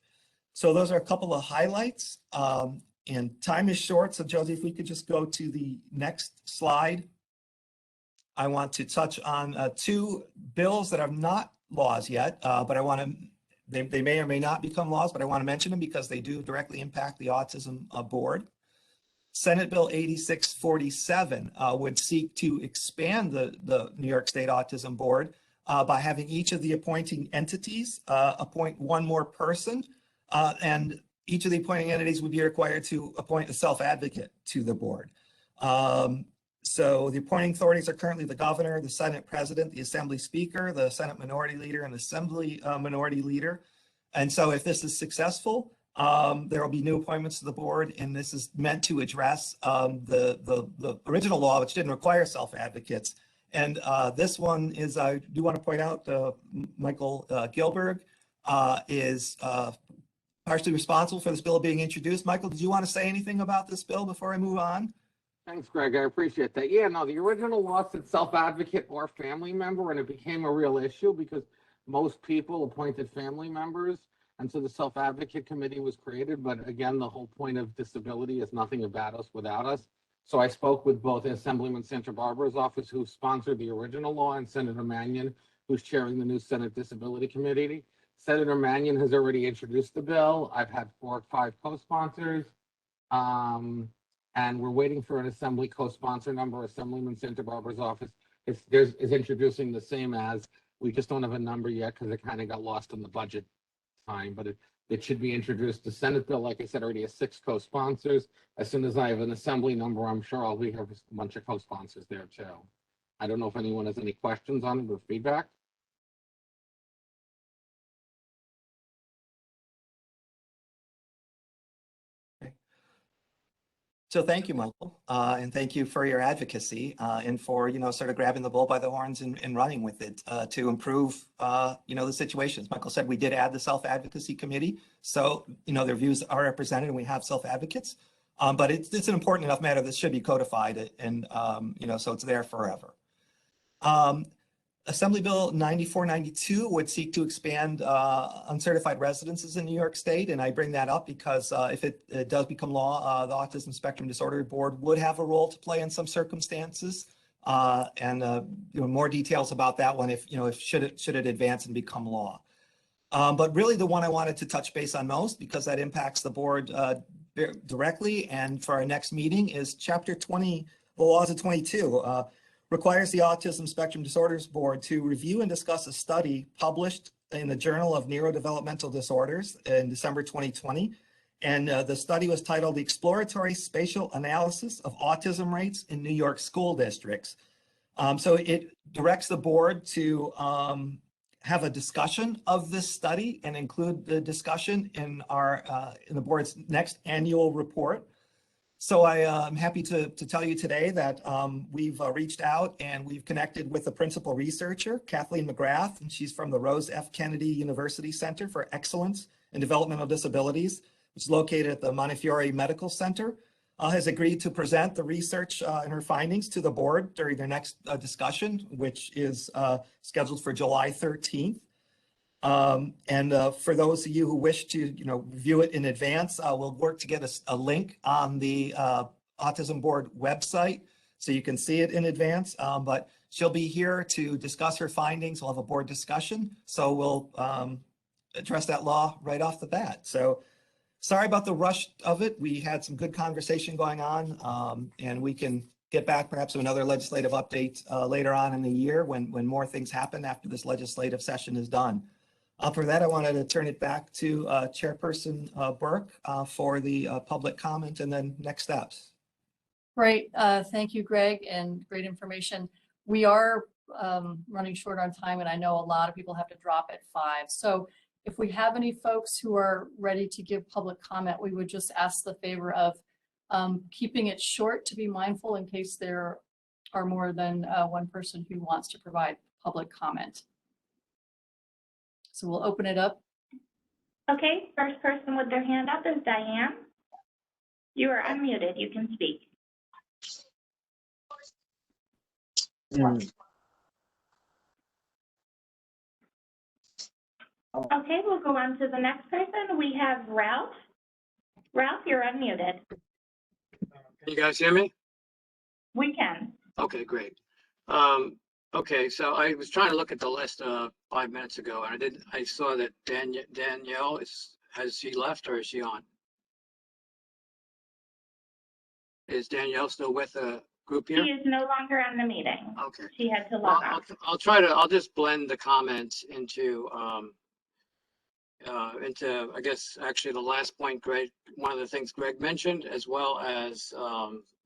So those are a couple of highlights. And time is short, so Josie, if we could just go to the next slide. I want to touch on two bills that are not laws yet, but I want to, they may or may not become laws, but I want to mention them because they do directly impact the Autism Board. Senate Bill 8647 would seek to expand the New York State Autism Board by having each of the appointing entities appoint one more person, and each of the appointing entities would be required to appoint a self-advocate to the board. So the appointing authorities are currently the governor, the Senate president, the Assembly speaker, the Senate minority leader, and the Assembly minority leader. And so if this is successful, there will be new appointments to the board, and this is meant to address the original law, which didn't require self-advocates. And this one is, I do want to point out, Michael Gilberg is partially responsible for this bill being introduced. Michael, did you want to say anything about this bill before I move on? Thanks, Greg. I appreciate that. Yeah, no, the original law said self-advocate or family member, and it became a real issue because most people appointed family members. And so the Self-Advocate Committee was created. But again, the whole point of disability is nothing about us without us. So I spoke with both Assemblyman Santa Barbara's office, who sponsored the original law, and Senator Mannion, who's chairing the new Senate Disability Committee. Senator Mannion has already introduced the bill. I've had 4 or 5 co-sponsors. And we're waiting for an Assembly co-sponsor number. Assemblyman Santa Barbara's office is introducing the same as, we just don't have a number yet because it kind of got lost in the budget time, but it should be introduced. The Senate bill, like I said, already has 6 co-sponsors. As soon as I have an Assembly number, I'm sure I'll have a bunch of co-sponsors there too. I don't know if anyone has any questions on it or feedback. So thank you, Michael, and thank you for your advocacy and for, sort of grabbing the bull by the horns and running with it to improve, the situations. Michael said we did add the Self-Advocacy Committee. So, their views are represented and we have self-advocates, but it's an important enough matter that should be codified and, so it's there forever. Assembly Bill 9492 would seek to expand uncertified residences in New York State, and I bring that up because if it does become law, the Autism Spectrum Disorder Board would have a role to play in some circumstances, and more details about that one if should it advance and become law. But really the one I wanted to touch base on most, because that impacts the board directly, and for our next meeting, is Chapter 20, the laws of 22. Requires the Autism Spectrum Disorders Board to review and discuss a study published in the Journal of Neurodevelopmental Disorders in December 2020. And the study was titled The Exploratory Spatial Analysis of Autism Rates in New York School Districts. So it directs the board to have a discussion of this study and include the discussion in the board's next annual report. So I'm happy to tell you today that we've reached out and we've connected with the principal researcher, Kathleen McGrath, and she's from the Rose F. Kennedy University Center for Excellence in Developmental Disabilities, which is located at the Montefiore Medical Center, has agreed to present the research and her findings to the board during their next discussion, which is scheduled for July 13th. For those of you who wish to, view it in advance, we'll work to get a link on the Autism Board website so you can see it in advance. But she'll be here to discuss her findings. We'll have a board discussion. So we'll address that law right off the bat. So sorry about the rush of it. We had some good conversation going on, and we can get back perhaps to another legislative update later on in the year when more things happen after this legislative session is done. For that, I wanted to turn it back to Chairperson Burke for the public comment and then next steps. Great. Thank you, Greg, and great information. We are running short on time, and I know a lot of people have to drop at 5. So if we have any folks who are ready to give public comment, we would just ask the favor of keeping it short to be mindful in case there are more than one person who wants to provide public comment. So we'll open it up. Okay, first person with their hand up is Diane. You are unmuted, you can speak. Okay, we'll go on to the next person. We have Ralph. Ralph, you're unmuted. Can you guys hear me? We can. Okay, great. Okay, so I was trying to look at the list 5 minutes ago, and I saw that Danyale has she left or is she on? Is Danyale still with the group here? She is no longer on the meeting. Okay. She had to log out. I'll just blend the comments into I guess actually the last point, Greg, one of the things Greg mentioned, as well as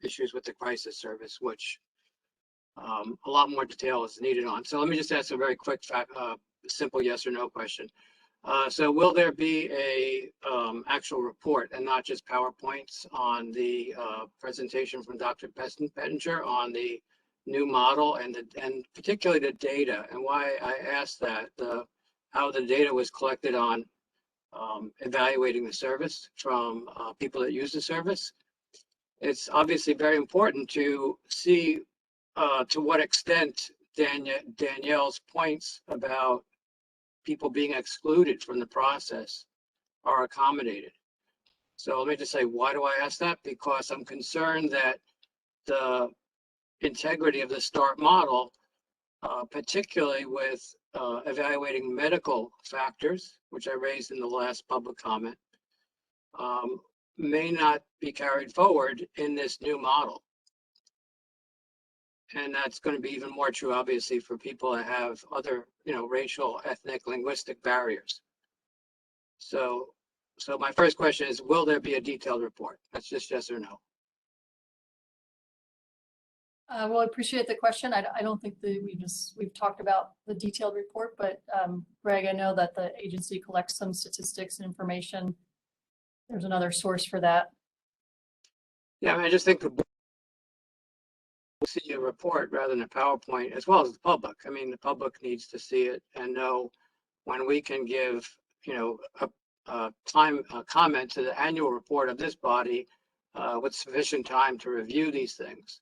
issues with the crisis service, which a lot more detail is needed on. So let me just ask a very quick, simple yes or no question. So will there be a actual report and not just PowerPoints on the presentation from Dr. Pettinger on the new model and particularly the data? And why I asked that, how the data was collected on evaluating the service from people that use the service. It's obviously very important to see to what extent Danyale's points about people being excluded from the process are accommodated. So let me just say, why do I ask that? Because I'm concerned that the integrity of the START model, particularly with evaluating medical factors, which I raised in the last public comment, may not be carried forward in this new model. And that's going to be even more true, obviously, for people that have other, racial, ethnic, linguistic barriers. So my first question is, will there be a detailed report? That's just yes or no. Well, I appreciate the question. I don't think that we've talked about the detailed report, but Greg, I know that the agency collects some statistics and information. There's another source for that. Yeah, I mean, I just think the board will see a report rather than a PowerPoint, as well as the public. I mean, the public needs to see it and know when we can give, a comment to the annual report of this body with sufficient time to review these things.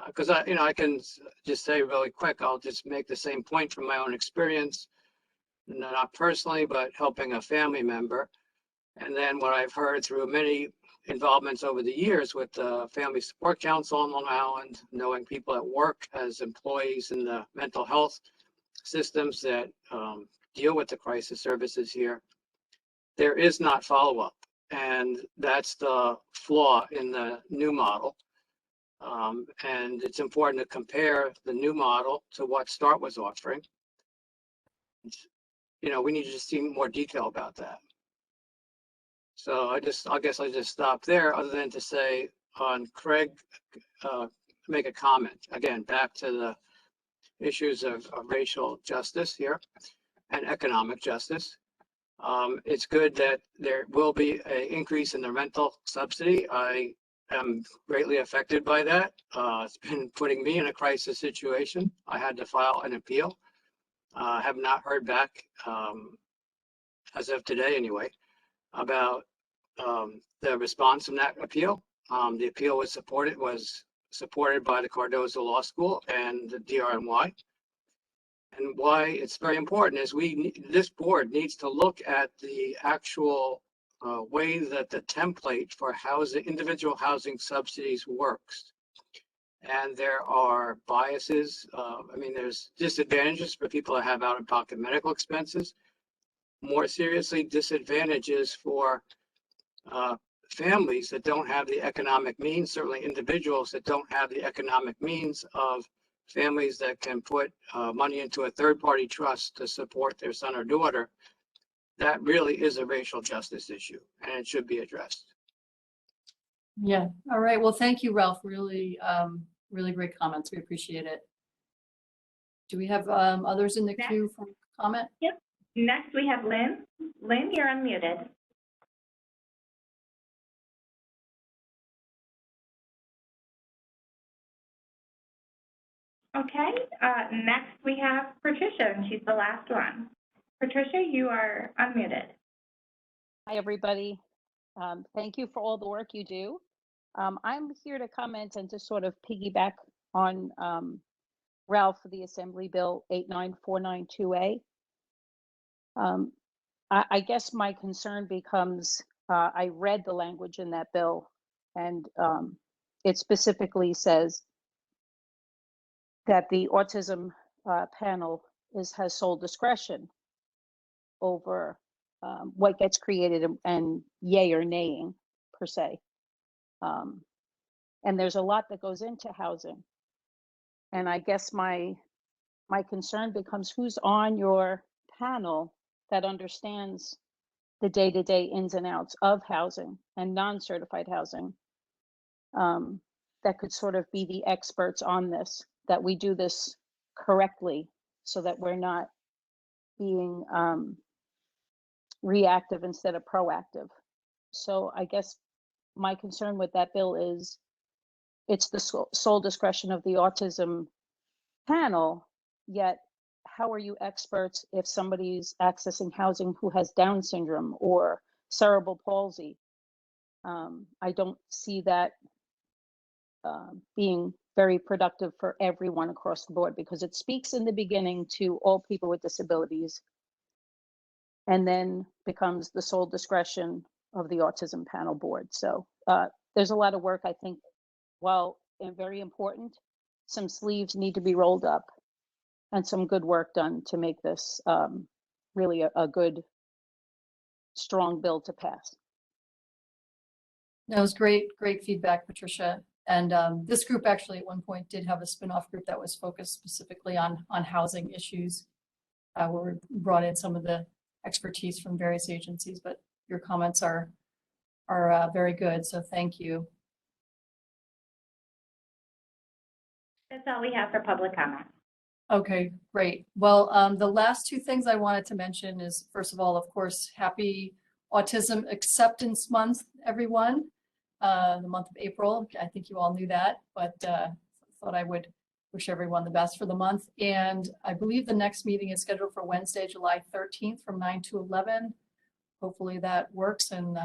Because I can just say really quick, I'll just make the same point from my own experience, not personally, but helping a family member. And then what I've heard through many involvements over the years with the Family Support Council on Long Island, knowing people at work as employees in the mental health systems that deal with the crisis services here, there is not follow-up. And that's the flaw in the new model. And it's important to compare the new model to what START was offering. We need to just see more detail about that. So I guess I just stop there, other than to say on Craig, make a comment. Again, back to the issues of racial justice here and economic justice. It's good that there will be an increase in the rental subsidy. I am greatly affected by that. It's been putting me in a crisis situation. I had to file an appeal. I have not heard back, as of today anyway, about the response from that appeal. The appeal was supported by the Cardozo Law School and the DRNY. And why it's very important is this board needs to look at the actual way that the template for individual housing subsidies works. And there are biases. There's disadvantages for people that have out-of-pocket medical expenses. More seriously, disadvantages for families that don't have the economic means, certainly individuals that don't have the economic means of families that can put money into a third-party trust to support their son or daughter. That really is a racial justice issue, and it should be addressed. Yeah. All right. Well, thank you, Ralph. Really, really great comments. We appreciate it. Do we have others in the queue for comment? Yep. Next, we have Lynn. Lynn, you're unmuted. Okay, next we have Patricia, and she's the last one. Patricia, you are unmuted. Hi, everybody. Thank you for all the work you do. I'm here to comment and to sort of piggyback on Ralph for the Assembly Bill 89492A. I guess my concern becomes, I read the language in that bill, and it specifically says that the autism panel has sole discretion over what gets created and yay or naying per se. And there's a lot that goes into housing. And I guess my concern becomes who's on your panel that understands the day-to-day ins and outs of housing and non-certified housing, that could sort of be the experts on this. that we do this correctly so that we're not being reactive instead of proactive. So I guess my concern with that bill is it's the sole discretion of the autism panel, yet how are you experts if somebody's accessing housing who has Down syndrome or cerebral palsy? I don't see that being very productive for everyone across the board, because it speaks in the beginning to all people with disabilities and then becomes the sole discretion of the autism panel board. So there's a lot of work, I think, while very important, some sleeves need to be rolled up and some good work done to make this really a good, strong bill to pass. That was great feedback, Patricia. And this group actually at one point did have a spin-off group that was focused specifically on housing issues, where we brought in some of the expertise from various agencies, but your comments are very good, so thank you. That's all we have for public comment. Okay, great. Well, the last two things I wanted to mention is, first of all, of course, happy Autism Acceptance Month, everyone. The month of April, I think you all knew that, but thought I would wish everyone the best for the month. And I believe the next meeting is scheduled for Wednesday, July 13th from 9 to 11. Hopefully that works. And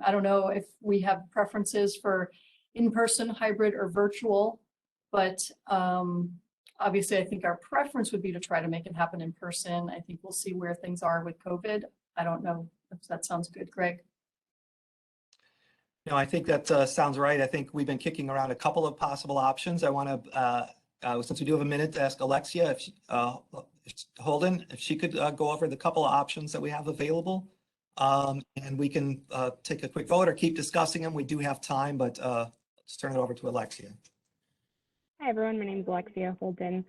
I don't know if we have preferences for in-person, hybrid, or virtual, but obviously I think our preference would be to try to make it happen in person. I think we'll see where things are with COVID. I don't know if that sounds good, Greg. No, I think that sounds right. I think we've been kicking around a couple of possible options. I want to, since we do have a minute, to ask Alexia, if Holden, if she could go over the couple of options that we have available. And we can take a quick vote or keep discussing them. We do have time, but let's turn it over to Alexia. Hi, everyone. My name is Alexia Holden.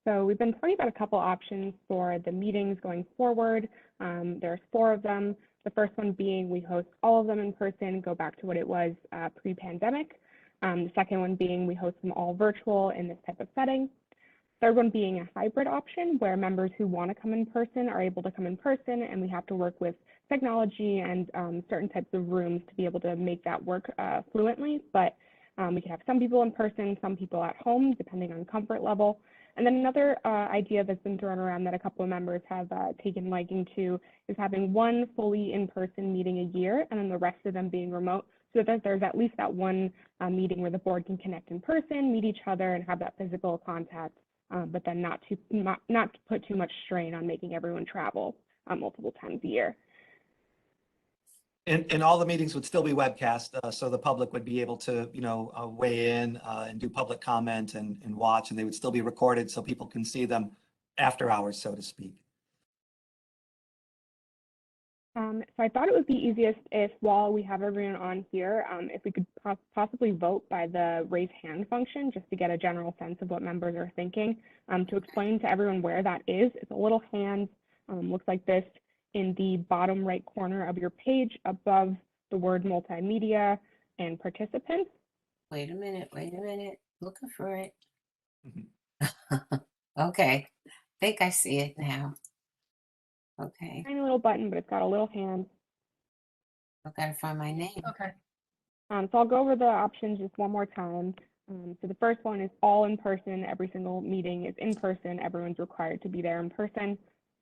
So we've been talking about a couple options for the meetings going forward. There's 4 of them. The first one being we host all of them in person, go back to what it was pre-pandemic. The second one being we host them all virtual in this type of setting. Third one being a hybrid option where members who want to come in person are able to come in person, and we have to work with technology and certain types of rooms to be able to make that work fluently. But we can have some people in person, some people at home, depending on comfort level. And then another idea that's been thrown around that a couple of members have taken liking to is having one fully in-person meeting a year and then the rest of them being remote, so that there's at least that one meeting where the board can connect in person, meet each other, and have that physical contact, but then not to put too much strain on making everyone travel multiple times a year. And all the meetings would still be webcast, so the public would be able to, weigh in and do public comment and watch, and they would still be recorded so people can see them after hours, so to speak. So I thought it would be easiest if, while we have everyone on here, if we could possibly vote by the raise hand function, just to get a general sense of what members are thinking. To explain to everyone where that is, it's a little hand, looks like this, in the bottom right corner of your page above the word multimedia and participants. Wait a minute, looking for it. Okay, I think I see it now. Okay. Tiny little button, but it's got a little hand. I've got to find my name. Okay. So I'll go over the options just one more time. So the first one is all in person. Every single meeting is in person. Everyone's required to be there in person.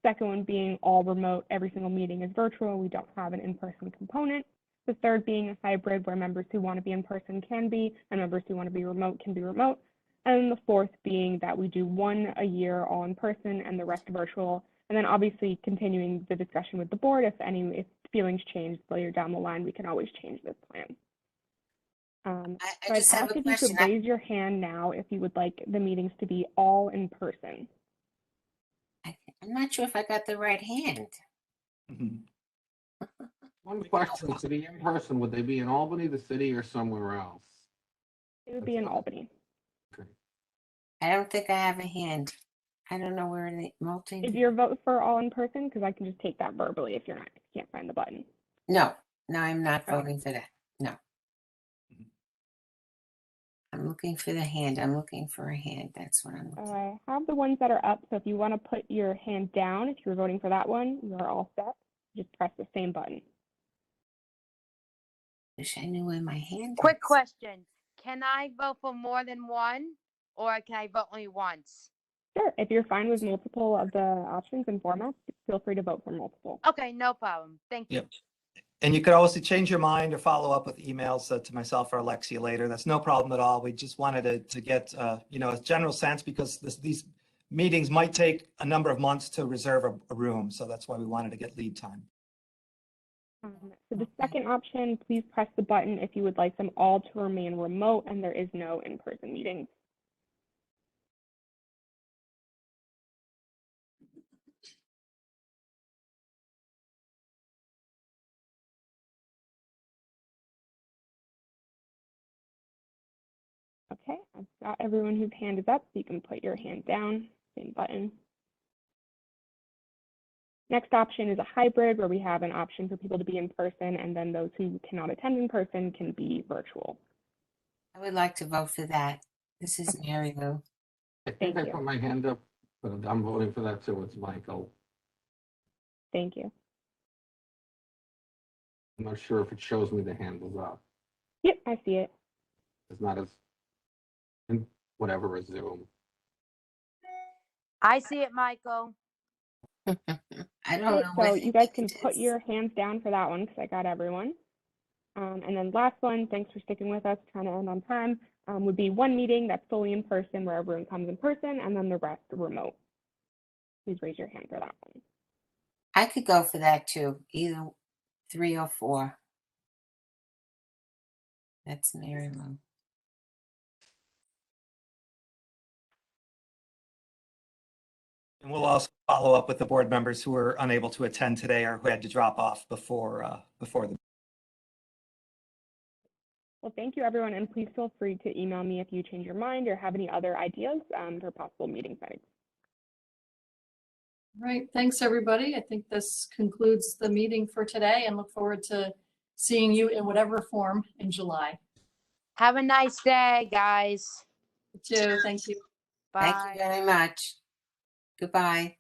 Second one being all remote. Every single meeting is virtual. We don't have an in-person component. The third being a hybrid, where members who want to be in person can be, and members who want to be remote can be remote. And the fourth being that we do one a year all in person and the rest virtual. And then obviously continuing the discussion with the board. If feelings change later down the line, we can always change this plan. So I'd ask if you could raise your hand now if you would like the meetings to be all in person. I'm not sure if I got the right hand. One question, to be in person, would they be in Albany, the city, or somewhere else? It would be in Albany. Okay. I don't think I have a hand. I don't know where the multi. Is your vote for all in person? Because I can just take that verbally if you can't find the button. No, I'm not voting for that. No. I'm I'm looking for the hand. I'm looking for a hand. That's what I'm looking for. I have the ones that are up, so if you want to put your hand down, if you're voting for that one, you're all set. Just press the same button. Wish I knew where my hand Quick is. question. Can I vote for more than one, or can I vote only once? Sure, if you're fine with multiple of the options and formats, feel free to vote for multiple. Okay, no problem. Thank you. Yep. And you could also change your mind or follow up with emails to myself or Alexia later. That's no problem at all. We just wanted to get, you know, a general sense because these meetings might take a number of months to reserve a room. So that's why we wanted to get lead time. So the second option, please press the button if you would like them all to remain remote and there is no in-person meetings. Okay, I've got everyone whose hand is up, so you can put your hand down, same button. Next option is a hybrid where we have an option for people to be in person and then those who cannot attend in person can be virtual. I would like to vote for that. This is Mary Lou. I think I put my hand up, but I'm voting for that too. It's Michael. Thank you. I'm not sure if it shows me the hand was up. Yep, I see it. It's not as, whatever, as Zoom. I see it, Michael. I don't know So what you guys can put your hands down for that one because I got everyone. And then last one, thanks for sticking with us, trying to end on time, would be one meeting that's fully in person where everyone comes in person and then the rest remote. Please raise your hand for that one. I could go for that too, either 3 or 4. That's Mary Lou. And we'll also follow up with the board members who were unable to attend today or who had to drop off before the. Well, thank you, everyone, and please feel free to email me if you change your mind or have any other ideas for possible meeting settings. All right, thanks, everybody. I think this concludes the meeting for today and look forward to seeing you in whatever form in July. Have a nice day, guys. You too. Thank you. Bye. Thank you very much. Goodbye.